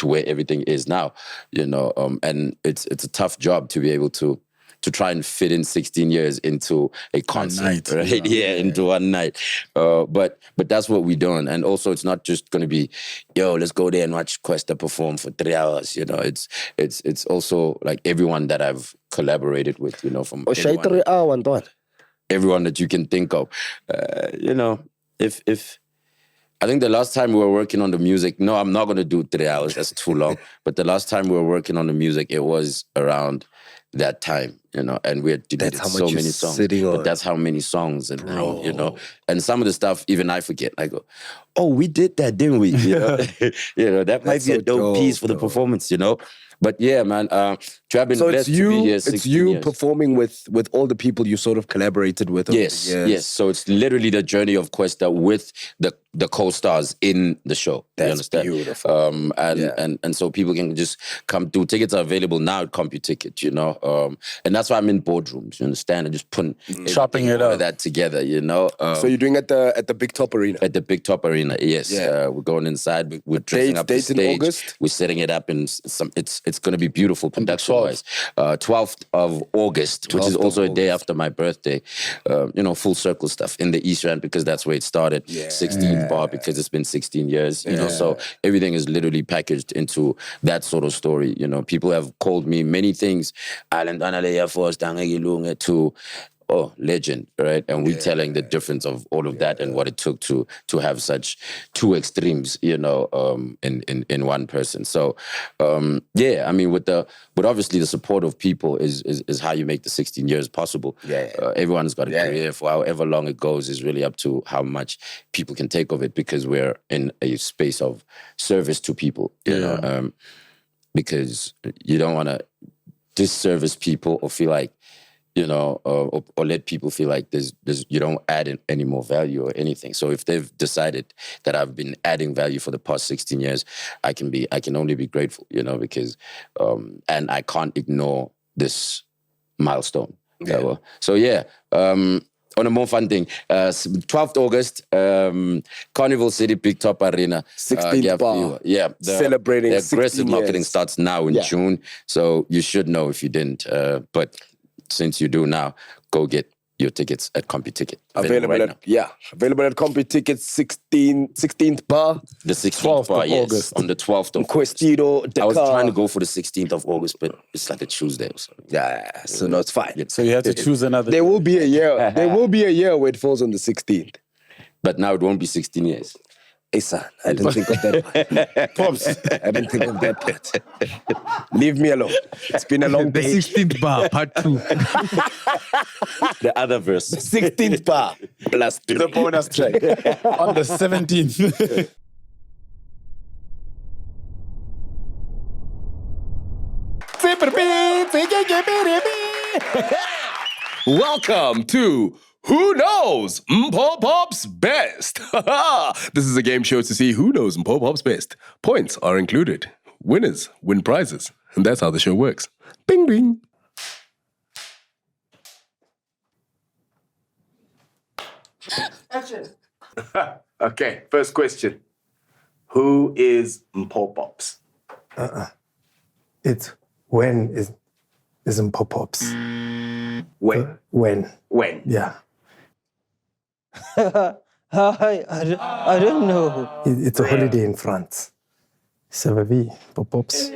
where everything is now, you know. And it's a tough job to be able to try and fit in 16 years into a concert, night, right? Yeah, into one night. But that's what we're doing. And also, it's not just going to be, let's go there and watch Kwesta perform for 3 hours. You know, it's also like everyone that I've collaborated with, you know, from everyone that you can think of. You know, if I think the last time we were working on the music, no, I'm not going to do 3 hours. That's too long. But the last time we were working on the music, it was around that time, you know, and we had so many songs. But that's how many songs, and how, you know, and some of the stuff even I forget. I go, oh, we did that, didn't we? You know, you know, that might be a dope piece for the performance, you know. But yeah, man, to have been blessed to be here 16 it's you years. Performing with all the people you sort of collaborated with. Yes. So it's literally the journey of Kwesta with the co-stars in the show. That's you understand? Beautiful. And so people can just come through. Tickets are available now at CompuTicket, you know. And that's why I'm in boardrooms, you understand? And just putting chopping it all up of that together, you know. So you're doing at the Big Top Arena? At the Big Top Arena, yes. Yeah. We're going inside. We're dressing up the stage. In August? We're setting it up in some. It's going to be beautiful production-wise. 12th of August, which is also a day after my birthday. You know, full circle stuff in the East End, because that's where it started. 16th bar, because it's been 16 years. You know, so everything is literally packaged into that sort of story. You know, people have called me many things. Island Analea Force, to legend, right? And we're telling the difference of all of that and what it took to have such two extremes, you know, in one person. So, I mean, with obviously the support of people is how you make the 16 years possible. Everyone's got a career for however long it goes is really up to how much people can take of it, because we're in a space of service to people, you know, because you don't want to disservice people or feel like, you know, or let people feel like there's you don't add in any more value or anything. So if they've decided that I've been adding value for the past 16 years, I can only be grateful, you know, because and I can't ignore this milestone. So on a more fun thing, 12th August, Carnival City Big Top Arena. 16th bar. Yeah. Celebrating the aggressive 16 marketing years. starts now in June. So you should know if you didn't. But since you do now, go get your tickets at CompuTicket. Available at CompuTicket, 16th bar. The 16th bar, yes. August. On the 12th of Questido, I was trying to go for the 16th of August, but it's like a Tuesday or something. So no, it's fine. So you have to choose another. There will be a year. There will be a year where it falls on the 16th. But now it won't be 16 years. Hey, son, I didn't think of that. Pops, I didn't think of that part. Leave me alone. It's been a long The day. 16th bar, part 2. The other verse. 16th bar plus 3. The bonus track on the 17th. Welcome to Who Knows Mpopop's Best? This is a game show to see who knows Mpopop's best. Points are included. Winners win prizes. And that's how the show works. Bing, bing. Action. Okay, first question. Who is Mpopops? It's when is Mpopops. When? When? Yeah. I don't know. It's a holiday in France. It's a V. Pop-ups.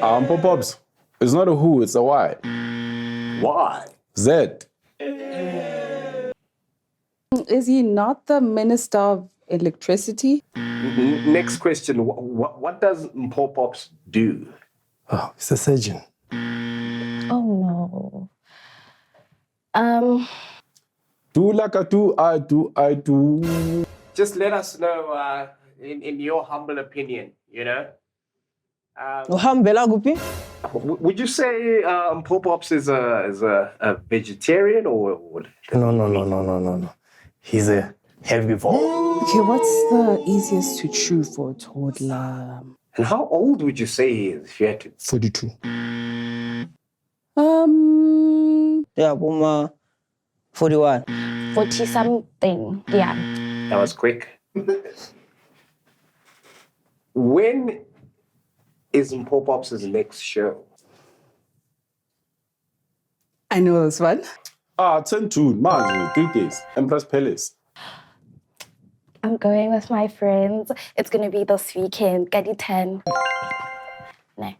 Pop-ups. It's not a who, it's a why. Why? Z. Is he not the Minister of Electricity? Next question. What does Pop-ups do? Oh, it's a surgeon. Oh no. Do like a do, I do. Just let us know, in your humble opinion, you know? Would you say Pop-ups is a vegetarian or? No. He's a herbivore. Okay, what's the easiest to chew for a toddler? And how old would you say he is if you had to? 42. Yeah, Boma 41. 40 something. Yeah. That was quick. When is Pop-ups' next show? I know this one. 10 June, MacG, 3 days. Empress Palace. I'm going with my friends. It's going to be this weekend. Gadi 10. No.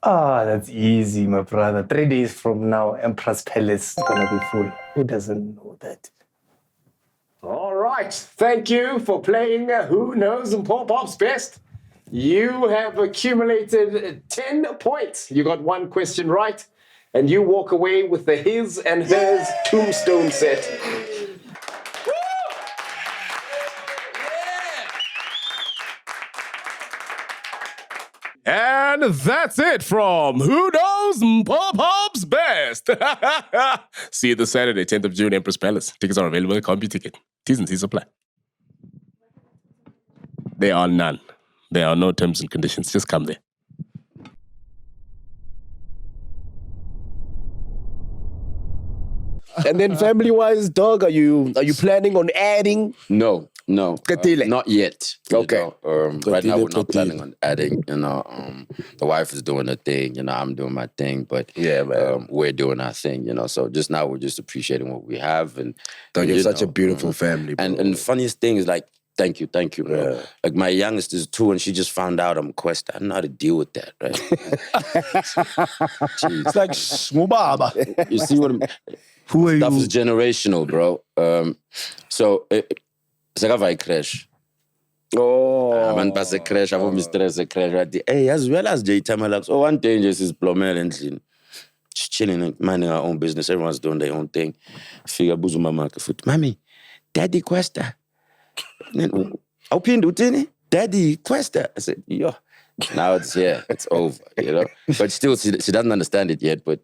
That's easy, my brother. 3 days from now, Empress Palace is gonna be full. Who doesn't know that? All right. Thank you for playing Who Knows Pop-ups Best. You have accumulated 10 points. You got one question right, and you walk away with the his and hers tombstone set. And that's it from Who Knows Pop-ups Best. See you this Saturday, 10th of June, Empress Palace. Tickets are available at Kamp Ticket. T's and C's apply. There are none. There are no terms and conditions. Just come there. And then family-wise, dog, are you planning on adding? No, not yet. Okay. Right now, we're not planning on adding. The wife is doing her thing. I'm doing my thing. But yeah, man, we're doing our thing. So just now we're just appreciating what we have. And you're such a beautiful family, bro. And the funniest thing is like, thank you, bro. Yeah. Like my youngest is 2, and she just found out I'm Kwesta. I don't know how to deal with that, right? It's like Smubaba. You see what I'm? Who are Stuff you? is generational, bro. So it's like a crash. Oh, man, pass a crash. I've always stressed a crash right. Hey, as well as J Tamalax. Oh, one thing just is Plomel and Jin. Chilling, minding our own business. Everyone's doing their own thing. Figure Buzuma market foot. Mommy, Daddy Kwesta. Daddy Kwesta. I said, yo. Now it's here. It's over, But still, she doesn't understand it yet, but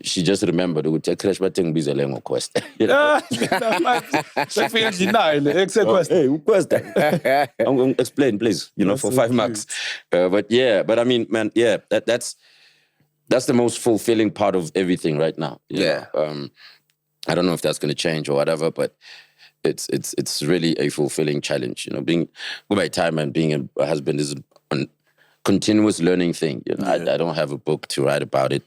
she just remembered it take crash but thing busy lengo Kwesta. Except Kwesta. Hey, explain, please. For 5 marks. But I mean, man, yeah, that's the most fulfilling part of everything right now. Yeah. I don't know if that's going to change or whatever, but it's really a fulfilling challenge. Being by time and being a husband is a continuous learning thing. I don't have a book to write about it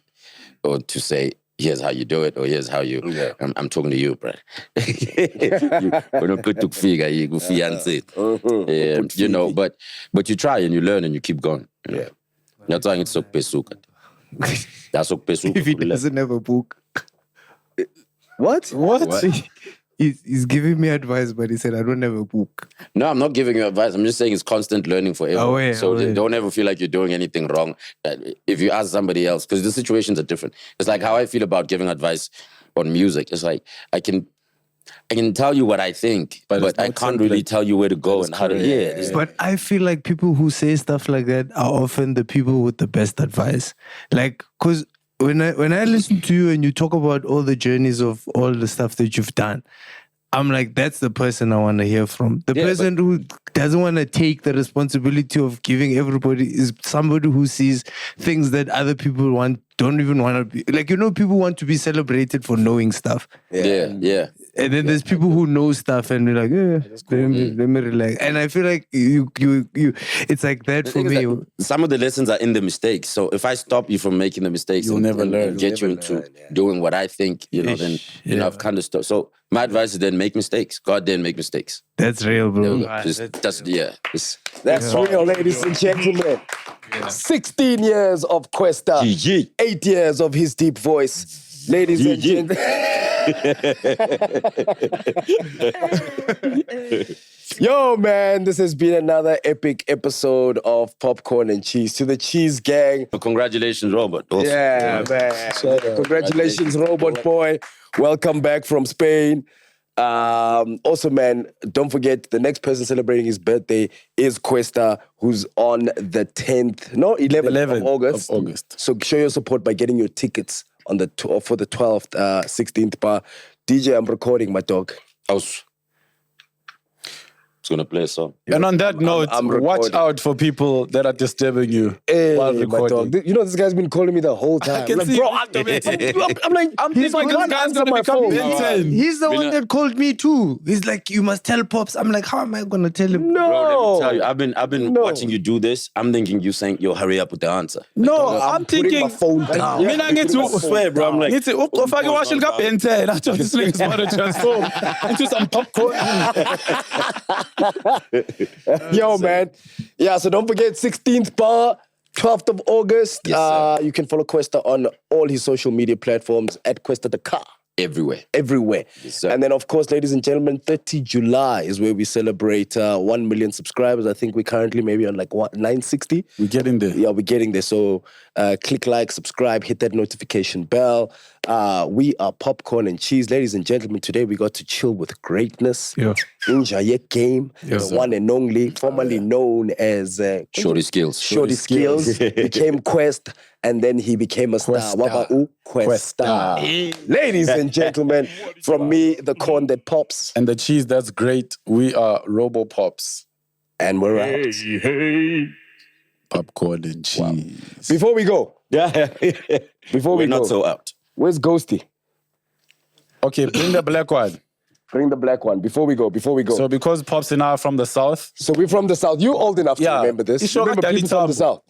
or to say, here's how you do it, or here's how you... Yeah. I'm talking to you, bro. We're not good to figure, you go fiancé. But you try and you learn and you keep going. Yeah. You're trying to suck pesuka. That's suck pesuka. If he doesn't have a book. What? He's giving me advice, but he said, I don't have a book. No, I'm not giving you advice. I'm just saying it's constant learning for everyone. Don't ever feel like you're doing anything wrong. If you ask somebody else, because the situations are different. It's like how I feel about giving advice on music. It's like I can tell you what I think, but I can't really tell you where to go and how to... But I feel like people who say stuff like that are often the people with the best advice. Like, because when I listen to you and you talk about all the journeys of all the stuff that you've done, I'm like, that's the person I want to hear from. The person who doesn't want to take the responsibility of giving everybody is somebody who sees things that other people don't even want to be. Like, people want to be celebrated for knowing stuff. Yeah. And then there's people who know stuff and they're like, let me relax. And I feel like you it's like that for me. Some of the lessons are in the mistakes. So if I stop you from making the mistakes, You'll never learn. And get you into doing what I think, then I've kind of stopped. So my advice is then make mistakes. God didn't make mistakes. That's real, bro. That's real, ladies and gentlemen. 16 years of Kwesta, 8 years of his deep voice. Ladies and gentlemen. Yo, man, this has been another epic episode of Popcorn and Cheese. To the Cheese Gang. Congratulations, Robert. Also. Yeah, man. Congratulations, Robot Boy. Welcome back from Spain. Also, man, don't forget the next person celebrating his birthday is Kwesta, who's on the 11th of August. So show your support by getting your tickets on for the 12th, 16th bar. DJ, I'm recording, my dog. I was going to play a song. And on that note, watch out for people that are disturbing you while recording. You know, this guy's been calling me the whole time. I'm he's thinking this guy's going to become insane. He's the one that called me too. He's like, you must tell Pops. I'm like, how am I going to tell him? No. Bro, let me tell you, I've been watching you do this. I'm thinking you saying, yo, hurry up with the answer. No, I'm thinking. My phone down. I get to swear, bro. I'm like, I washing up and I just this nigga's about to transform into some popcorn. Yo, man. Yeah, so don't forget 16th bar, 12th of August. Yes, you can follow Kwesta on all his social media platforms at Kwesta the Car. Everywhere. Yes, and then, of course, ladies and gentlemen, 30 July is where we celebrate 1 million subscribers. I think we're currently maybe on like 960. We're getting there. Yeah, we're getting there. So click like, subscribe, hit that notification bell. We are Popcorn and Cheese. Ladies and gentlemen, today we got to chill with greatness. Inja Game, the one and only, formerly known as Shorty Skills. Became Quest, and then he became a star. Kwesta. Ladies and gentlemen, from me, the corn that pops. And the cheese that's great. We are Robo Pops. And we're out. Hey. Popcorn and cheese. Wow. Before we go. We're not so out. Where's Ghosty? Okay, bring the black one. Bring the black one. Before we go. So because Pops and I are from the South. So we're from the South. You're old enough to remember this. Remember people from the South.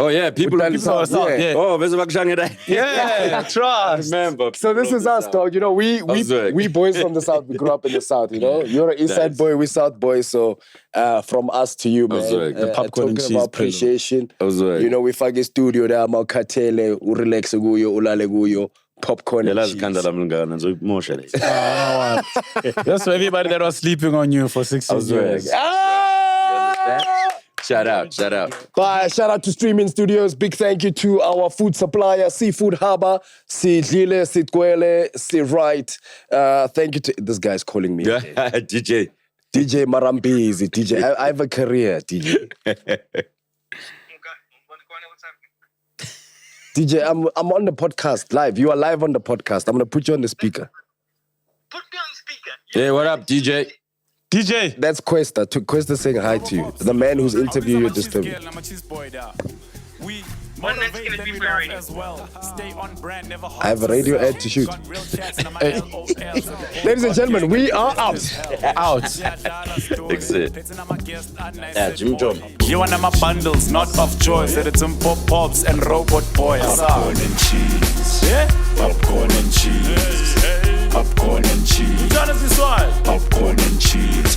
Oh, yeah, people from the South. Yeah. Oh, there's a MacG. Yeah, trust. Remember. So this is us, dog. You know, we boys from the South, we grew up in the South, you know. You're an East Side boy, we South boy. So from us to you, man. The popcorn and cheese about appreciation. You know, we fake studio there, Malkatele, Urelex Guyo, Ulale Guyo. Popcorn and cheese. That's for everybody that was sleeping on you for 6 years. Shout out. Bye. Shout out to Streaming Studios. Big thank you to our food supplier, Seafood Harbor, Sidlile, Sidkwele, Right. Thank you to this guy's calling me. DJ Marambizi. DJ. I have a career, DJ. DJ, I'm on the podcast live. You are live on the podcast. I'm gonna put you on the speaker. Put me on speaker. Hey, what up, DJ? DJ. That's Kwesta. Kwesta saying hi to you. The man who's interviewing you disturbing. I have a radio ad to shoot. Ladies and gentlemen, we are out. Exit. Jim John. You and my bundles, not of choice. It's some pops and robot boys. Popcorn and cheese. Popcorn and cheese. Popcorn and cheese. Popcorn and cheese.